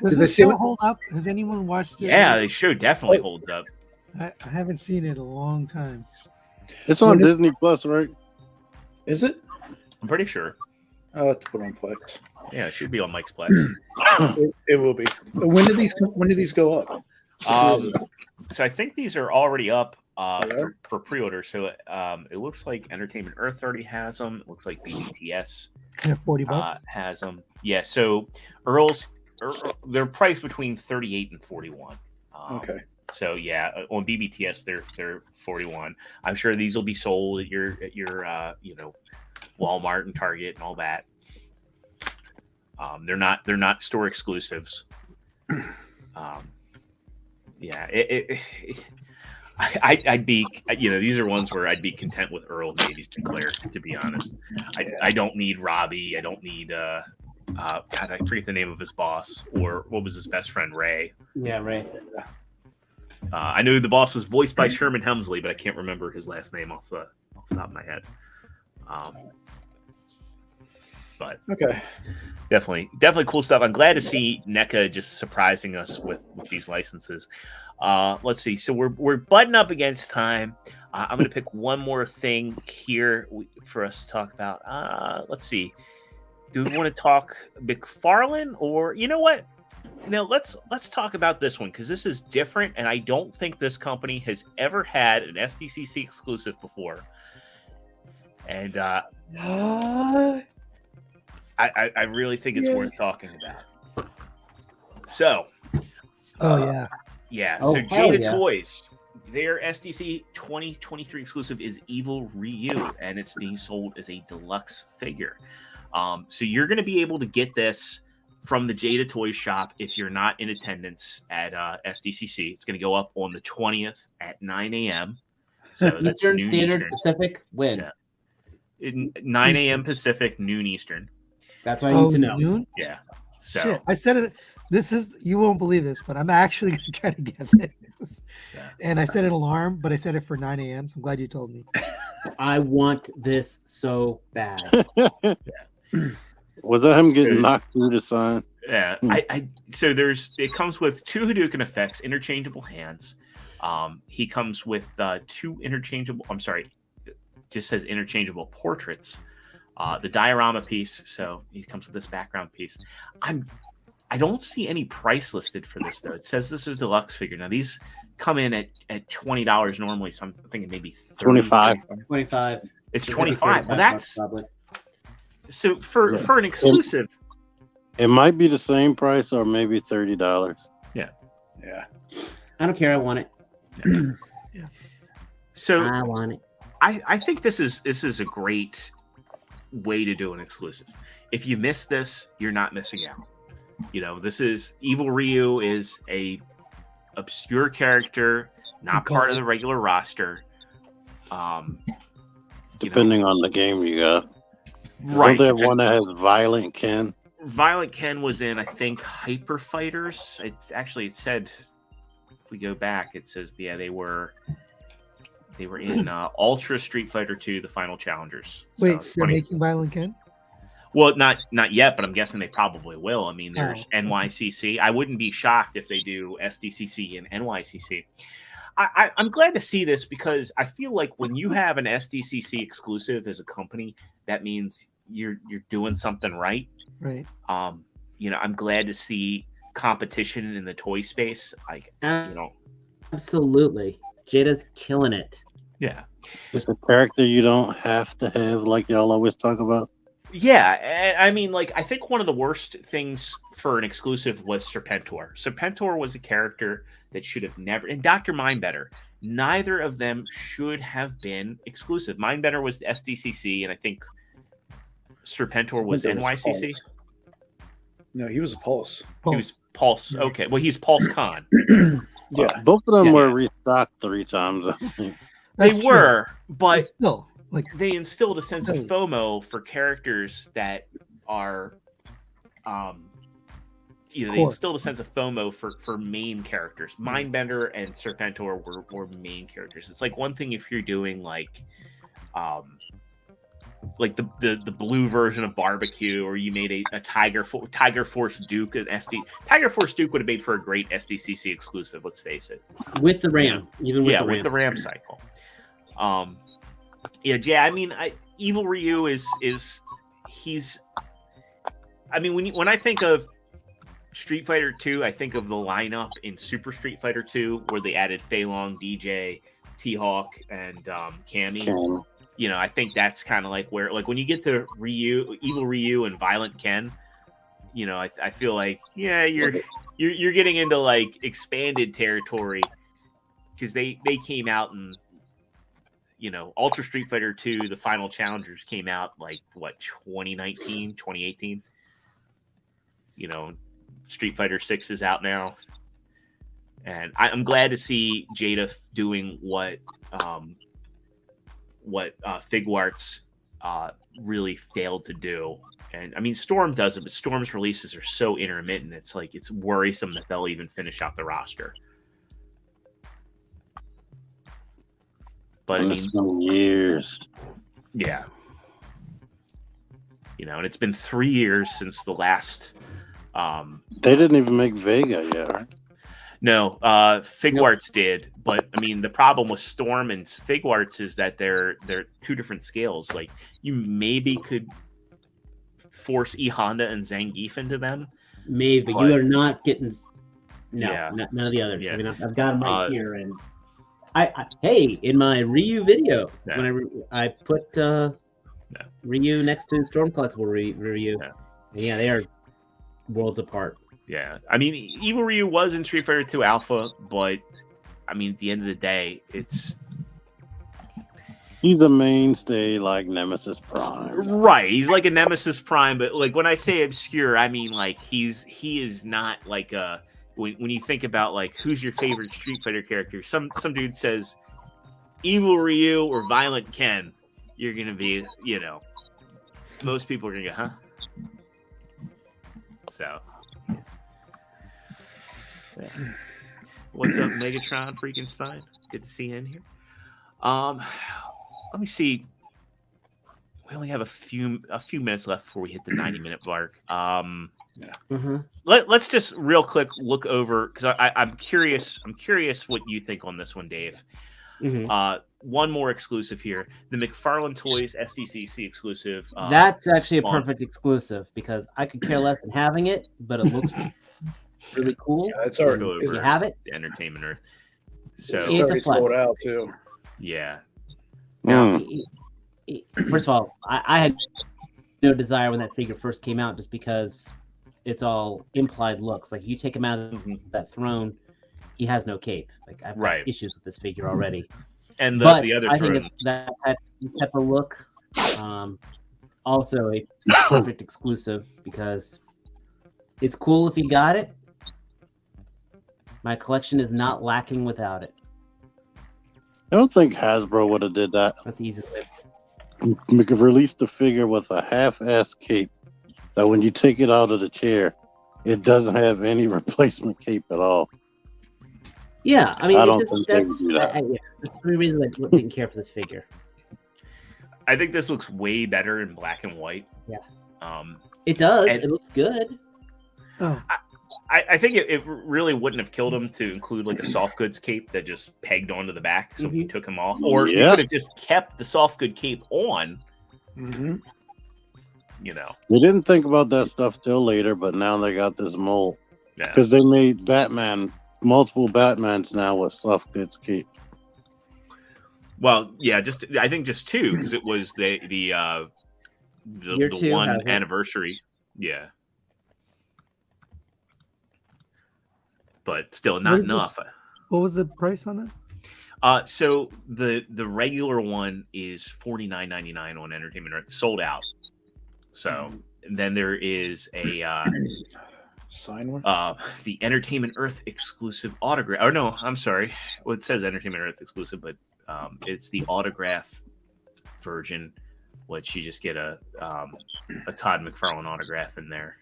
Does the show hold up? Has anyone watched it? Yeah, the show definitely holds up. I haven't seen it in a long time. It's on Disney Plus, right? Is it? I'm pretty sure. I'll have to put on Plex. Yeah, it should be on Mike's Plex. It will be. When did these go up? So I think these are already up for pre-order. So it looks like Entertainment Earth already has them. It looks like BBTS $40 has them. Yeah. So they're priced between 38 and 41. Okay. So yeah, on BBTS they're 41. I'm sure these will be sold at your Walmart and Target and all that. They're not store exclusives. Yeah, I'd be, these are ones where I'd be content with Earl and Baby Sinclair, to be honest. I don't need Robbie. I don't need, God, I forget the name of his boss, or what was his best friend, Ray. Yeah, Ray. I knew the boss was voiced by Sherman Hemsley, but I can't remember his last name off the top of my head. But okay, definitely cool stuff. I'm glad to see NECA just surprising us with these licenses. Let's see. So we're butting up against time. I'm going to pick one more thing here for us to talk about. Let's see. Do we want to talk McFarlane, or you know what? Now let's talk about this one because this is different, and I don't think this company has ever had an SDCC exclusive before. And I really think it's worth talking about. So, Oh yeah. Oh, So hell Jada yeah. Toys, their SDC 2023 exclusive is Evil Ryu, and it's being sold as a deluxe figure. So you're going to be able to get this from the Jada Toys shop if you're not in attendance at SDCC. It's going to go up on the 20th at 9 a.m. So that's Eastern noon Standard Eastern. Pacific win. Yeah. 9 a.m. Pacific, noon Eastern. That's what I need to is it know. noon? Yeah. So Shit, I said it. This is, you won't believe this, but I'm actually gonna try to get this. Yeah. And I set an alarm, but I set it for 9 a.m. So I'm glad you told me. I want this so bad. Was that him It's getting good. knocked through the sign? yeah, so it comes with 2 Hadouken effects, interchangeable hands. He comes with 2 interchangeable. I'm sorry, it just says interchangeable portraits. The diorama piece. So he comes with this background piece. I don't see any price listed for this though. It says this is deluxe figure. Now these come in at $20 normally, so I'm thinking maybe 30, 25. 25. It's It's gonna be 25. Well, 35 that's probably. so for an exclusive. It might be the same price or maybe $30. Yeah. I don't care. I want it. So I want it. I think this is a great way to do an exclusive. If you miss this, you're not missing out. You know, this is Evil Ryu is a obscure character, not part of the regular roster. Depending on the game you got. Right. Don't there one that has Violent Ken? Violent Ken was in, I think, Hyper Fighters. It said, if we go back, it says, yeah, they were in Ultra Street Fighter 2, the Final Challengers. So, Wait, they're making Violent Ken? Well, not yet, but I'm guessing they probably will. I mean, there's Oh. NYCC. I wouldn't be shocked if they do SDCC and NYCC. I'm glad to see this because I feel like when you have an SDCC exclusive as a company, that means you're doing something right. Right. I'm glad to see competition in the toy space. Absolutely. Jada's killing it. Yeah. It's a character you don't have to have, like y'all always talk about. Yeah, I mean, I think one of the worst things for an exclusive was Serpentor. Serpentor was a character that should have never, and Dr. Mindbender, neither of them should have been exclusive. Mindbender was the SDCC, and I think Serpentor was NYCC. No, he was a Pulse. He was Pulse. Okay, well, he's Pulse Con. Yeah. Both of them Yeah. were restocked 3 times, I think. They That's true. were, but Still, like, they instilled a sense of Right. FOMO for characters that are, they Core. instilled a sense of FOMO for main characters. Mindbender and Serpentor were main characters. It's like one thing if you're doing like the blue version of Barbecue, or you made a Tiger Force Duke an SD. Tiger Force Duke would have made for a great SDCC exclusive. Let's face it. With the RAM. Even with the RAM. With the RAM cycle. Yeah. I mean, Evil Ryu he's. I mean, when I think of Street Fighter 2, I think of the lineup in Super Street Fighter 2 where they added Fei Long, DJ, T-Hawk, and Cammy. I think that's kind of like where, like when you get to Evil Ryu and Violent Ken, I feel like, yeah, you're getting into like expanded territory because they came out and Ultra Street Fighter 2, the Final Challengers came out like 2019, 2018. Street Fighter 6 is out now, and I'm glad to see Jada doing what Figuarts really failed to do. And I mean, Storm does it, but Storm's releases are so intermittent. It's like it's worrisome that they'll even finish out the roster. But I mean, years. Yeah. And it's been 3 years since the last. They didn't even make Vega yet, right? No, Figuarts did, but I mean the problem with Storm and Figuarts is that they're 2 different scales. Like you maybe could force E Honda and Zangief into them, Maybe But- you are not getting. No, Yeah. none of the others. Yeah. I mean, I've got them right here, and hey, in my Ryu video, Yeah. when I put Ryu next to Storm Collectible Ryu. Yeah. Yeah, they are worlds apart. Yeah, I mean, Evil Ryu was in Street Fighter 2 Alpha, but I mean, at the end of the day, He's a mainstay like Nemesis Prime. right. He's like a Nemesis Prime, but like when I say obscure, I mean like he is not like when you think about like who's your favorite Street Fighter character, some dude says Evil Ryu or Violent Ken, you're gonna be, most people are gonna go, huh? So. Yeah. What's up, Megatron Freakenstein? Good to see you in here. Let me see. We only have a few minutes left before we hit the 90-minute mark. Let's just real quick look over because I'm curious. I'm curious what you think on this one, Dave. One more exclusive here: the McFarlane Toys SDCC exclusive. That's actually a Spawn. perfect exclusive because I could care less than having it, but it looks really cool. Yeah, it's already. Go If over you have it, the Entertainment Earth. So It's It's a already flex. sold out too. yeah, First of all, I had no desire when that figure first came out just because it's all implied looks. Like you take him out of that throne, he has no cape. Like I've got Right. issues with this figure already. and But the other I think throne. it's that type of look. Also a perfect exclusive because it's cool if you got it. My collection is not lacking without it. I don't think Hasbro would have did that. That's easy. We could release the figure with a half-ass cape that when you take it out of the chair, it doesn't have any replacement cape at all. Yeah, I mean, I it's don't just think they would do that. yeah, that's the reason I didn't care for this figure. I think this looks way better in black and white. Yeah. Um, It does. And- It looks good. Oh, I think it really wouldn't have killed him to include like a soft goods cape that just pegged onto the back, so we took him off, or you Yeah. could have just kept the soft good cape on. Mm-hmm. We didn't think about that stuff till later, but now they got this mold Yeah. because they made multiple Batmans now with soft goods cape. Well, yeah, I think just two because it was the Year two one has it. anniversary. Yeah. But still not is this? enough. what was the price on that? So the regular one is $49.99 on Entertainment Earth, sold out. So then there is a Sign one. the Entertainment Earth exclusive autograph. Or no, I'm sorry. Well, it says Entertainment Earth exclusive, but it's the autograph version, which you just get a Todd McFarlane autograph in there.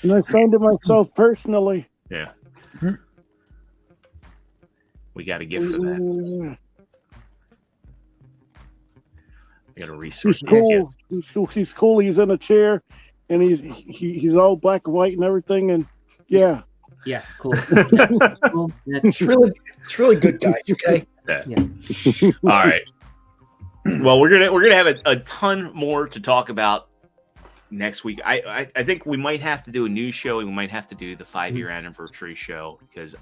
And I signed it myself personally. Yeah. We got a gift for that. We got a resource. He's cool. He's cool. He's in a chair, and he's all black and white and everything. And yeah, Yeah, cool. Cool. It's really good, guys. Okay. All right. Well, we're gonna have a ton more to talk about next week. I think we might have to do a news show, and we might have to do the 5-year anniversary show because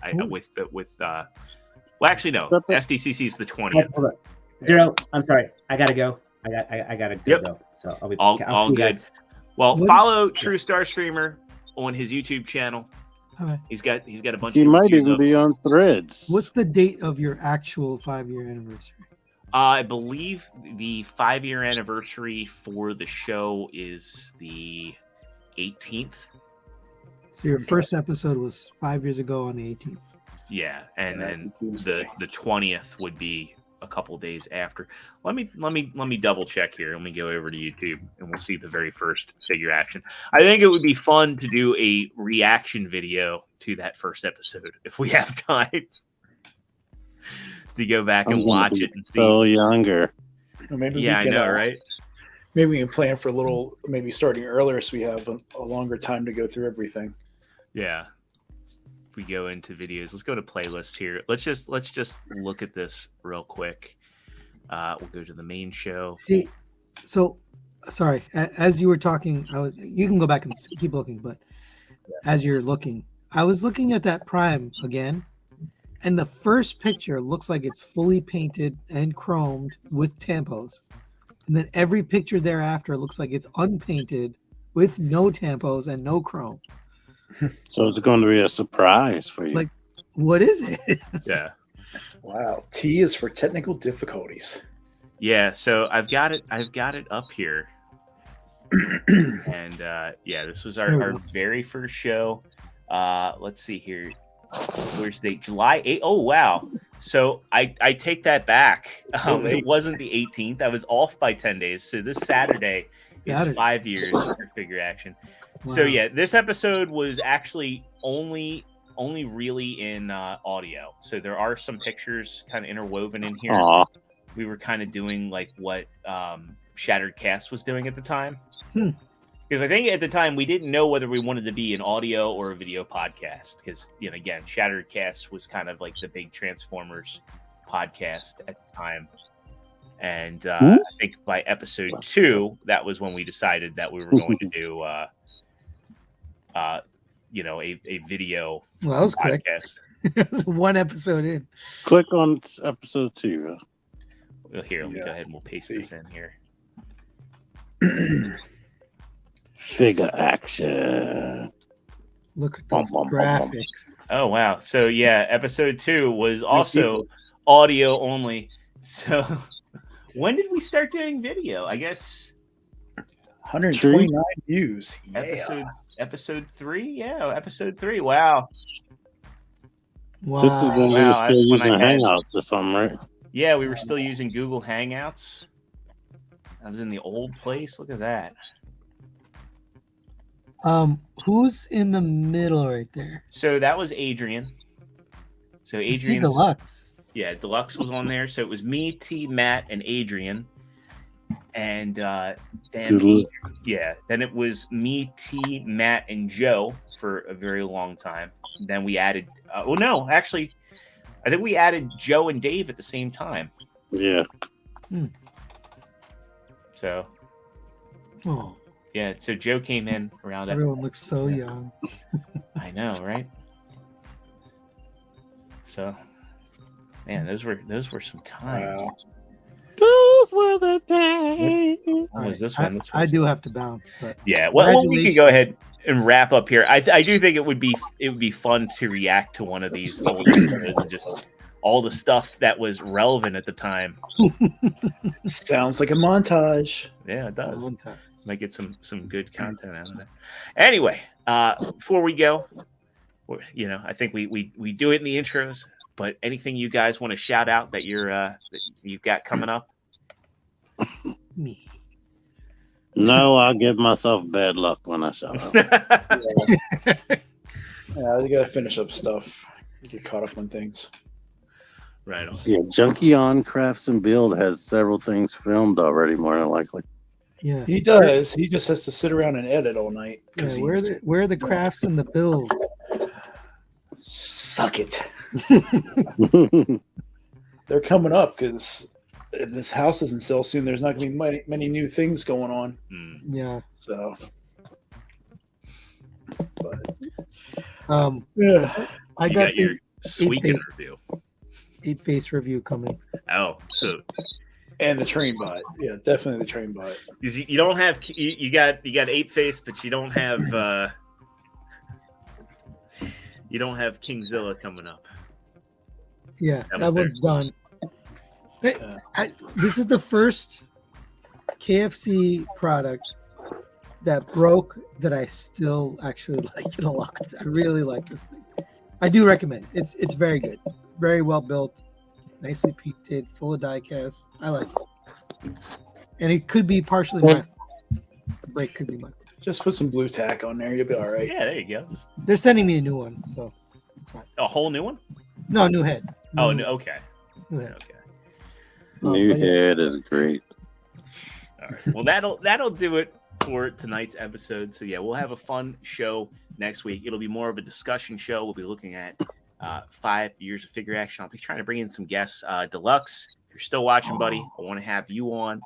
well, actually no, SDCC is the 20th. Hold on. Zero. I'm sorry. I gotta go. I gotta go. Yep. Though. So I'll be All I'll see you good. guys. Well, What- follow Trustarscreamer on his YouTube channel. Okay. He's got a bunch he of might reviews even up. be on Threads. What's the date of your actual 5-year anniversary? I believe the 5-year anniversary for the show is the 18th. So your first episode was 5 years ago on the 18th. Yeah, and Yeah, then Tuesday. the 20th would be a couple days after. Let me double check here. Let me go over to YouTube and we'll see the very first figure action. I think it would be fun to do a reaction video to that first episode if we have time to go back and I'm gonna watch be it and see. So younger. Or maybe Yeah, I we can, know, right? Maybe we can plan for a little, maybe starting earlier so we have a longer time to go through everything. Yeah. If we go into videos, let's go to playlists here. Let's just look at this real quick. We'll go to the main show. So sorry. As you were talking, you can go back and keep looking, but as you're looking, I was looking at that Prime again, and the first picture looks like it's fully painted and chromed with tampos. And then every picture thereafter looks like it's unpainted with no tampos and no chrome. So it's going to be a surprise for you. Like, what is it? Yeah. Wow. T is for technical difficulties. Yeah, so I've got it up here. And yeah, this was our very first show. Let's see here. Where's the date? July 8th. Oh wow. So I take that back. It wasn't the 18th. I was off by 10 days. So this Saturday is 5 years for Figure Action. Wow. So yeah, this episode was actually only really in audio. So there are some pictures kind of interwoven in here. Aww. We were kind of doing like what Shattered Cast was doing at the time. Because I think at the time we didn't know whether we wanted to be an audio or a video podcast. Because, you know, again, Shattered Cast was kind of like the big Transformers podcast at the time. And I think by episode 2, that was when we decided that we were going to do, you know, a video Well, that was podcast. quick. It was one episode in. Click on episode 2. Well, here, let me go ahead and we'll paste this in here. Figure Action. Look at those graphics. Oh wow! So yeah, episode 2 was also audio only. So when did we start doing video? I guess 129 views. Yeah. Episode 3. Yeah, episode 3. Wow. Wow. This is when Wow, we were that's still when using I had- Hangouts or something, right? Yeah, we were still using Google Hangouts. I was in the old place. Look at that. Who's in the middle right there? So that was Adrian. So I see Adrian. Deluxe. Yeah, Deluxe was on there. So it was me, T, Matt, and Adrian. And then it was me, T, Matt, and Joe for a very long time. Then we added actually I think we added Joe and Dave at the same time. Yeah. So Oh, yeah, so Joe came in around. everyone looks so young. I know, right? So, man, those were some times. Wow. Those were the days. What was this one? I do have to bounce, but Yeah, well, we can go ahead and wrap up here. I do think it would be fun to react to one of these old videos and just all the stuff that was relevant at the time. Sounds like a montage. Yeah, it does. Might get some good content out of that. Anyway, before we go, I think we do it in the intros. But anything you guys want to shout out that you've got coming up? Me. No, I give myself bad luck when I shout out. Yeah, you gotta finish up stuff. You get caught up on things. Right on. Yeah, Junkie on Crafts and Build has several things filmed already, more than likely. Yeah, He does. He just has to sit around and edit all night. yeah. Where are the crafts and the builds? Suck it. They're coming up because this house isn't sell soon. There's not going to be many new things going on. Yeah. So, Yeah. I got your the Sweekin 8-face review. 8-face review coming. Oh, so and the train bot. Yeah, definitely the train bot. you don't have you got 8-face, but you don't have Kingzilla coming up. Yeah, That that was one's done. This is the first KFC product that broke that I still actually like it a lot. I really like this thing. I do recommend it. It's very good. It's very well built, nicely painted, full of die cast. I like it. And it could be partially my fault. The break could be my fault. Just put some blue tack on there. You'll be all right. Yeah, there you go. They're sending me a new one, so it's fine. A whole new one? No, new head. Oh, no, okay. New head. Okay. New head is great. All right. Well, that'll do it for tonight's episode. So yeah, we'll have a fun show next week. It'll be more of a discussion show. We'll be looking at 5 years of Figure Action. I'll be trying to bring in some guests. Deluxe, if you're still watching, buddy, I want to have you on.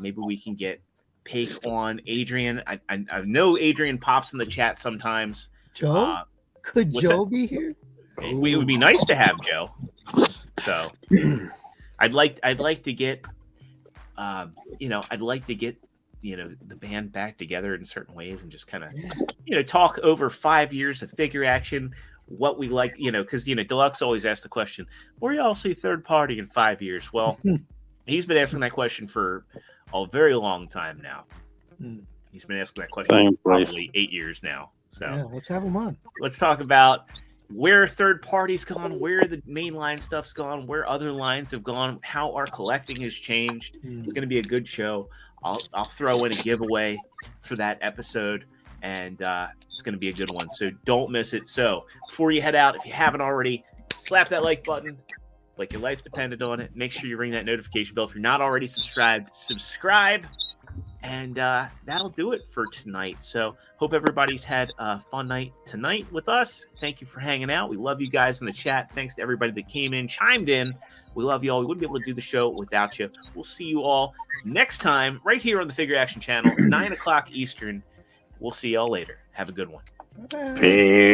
Maybe we can get take on Adrian. I know Adrian pops in the chat sometimes. Joe? Could what's Joe be here? It would be nice to have Joe. So I'd like to get I'd like to get the band back together in certain ways and just kind of talk over 5 years of figure action, what we like, because Deluxe always asks the question, where y'all see third party in 5 years? Well, he's been asking that question for a very long time now. He's been asking that question for probably 8 years now. So yeah, let's have him on. Let's talk about where third party's gone, where the mainline stuff's gone, where other lines have gone, how our collecting has changed. It's going to be a good show. I'll throw in a giveaway for that episode, and it's going to be a good one. So don't miss it. So before you head out, if you haven't already, slap that like button, like your life depended on it. Make sure you ring that notification bell. If you're not already subscribed, subscribe. And that'll do it for tonight. So hope everybody's had a fun night tonight with us. Thank you for hanging out. We love you guys in the chat. Thanks to everybody that came in, chimed in. We love you all. We wouldn't be able to do the show without you. We'll see you all next time right here on the Figure Action channel, 9 o'clock Eastern. We'll see y'all later. Have a good one. Bye. Peace.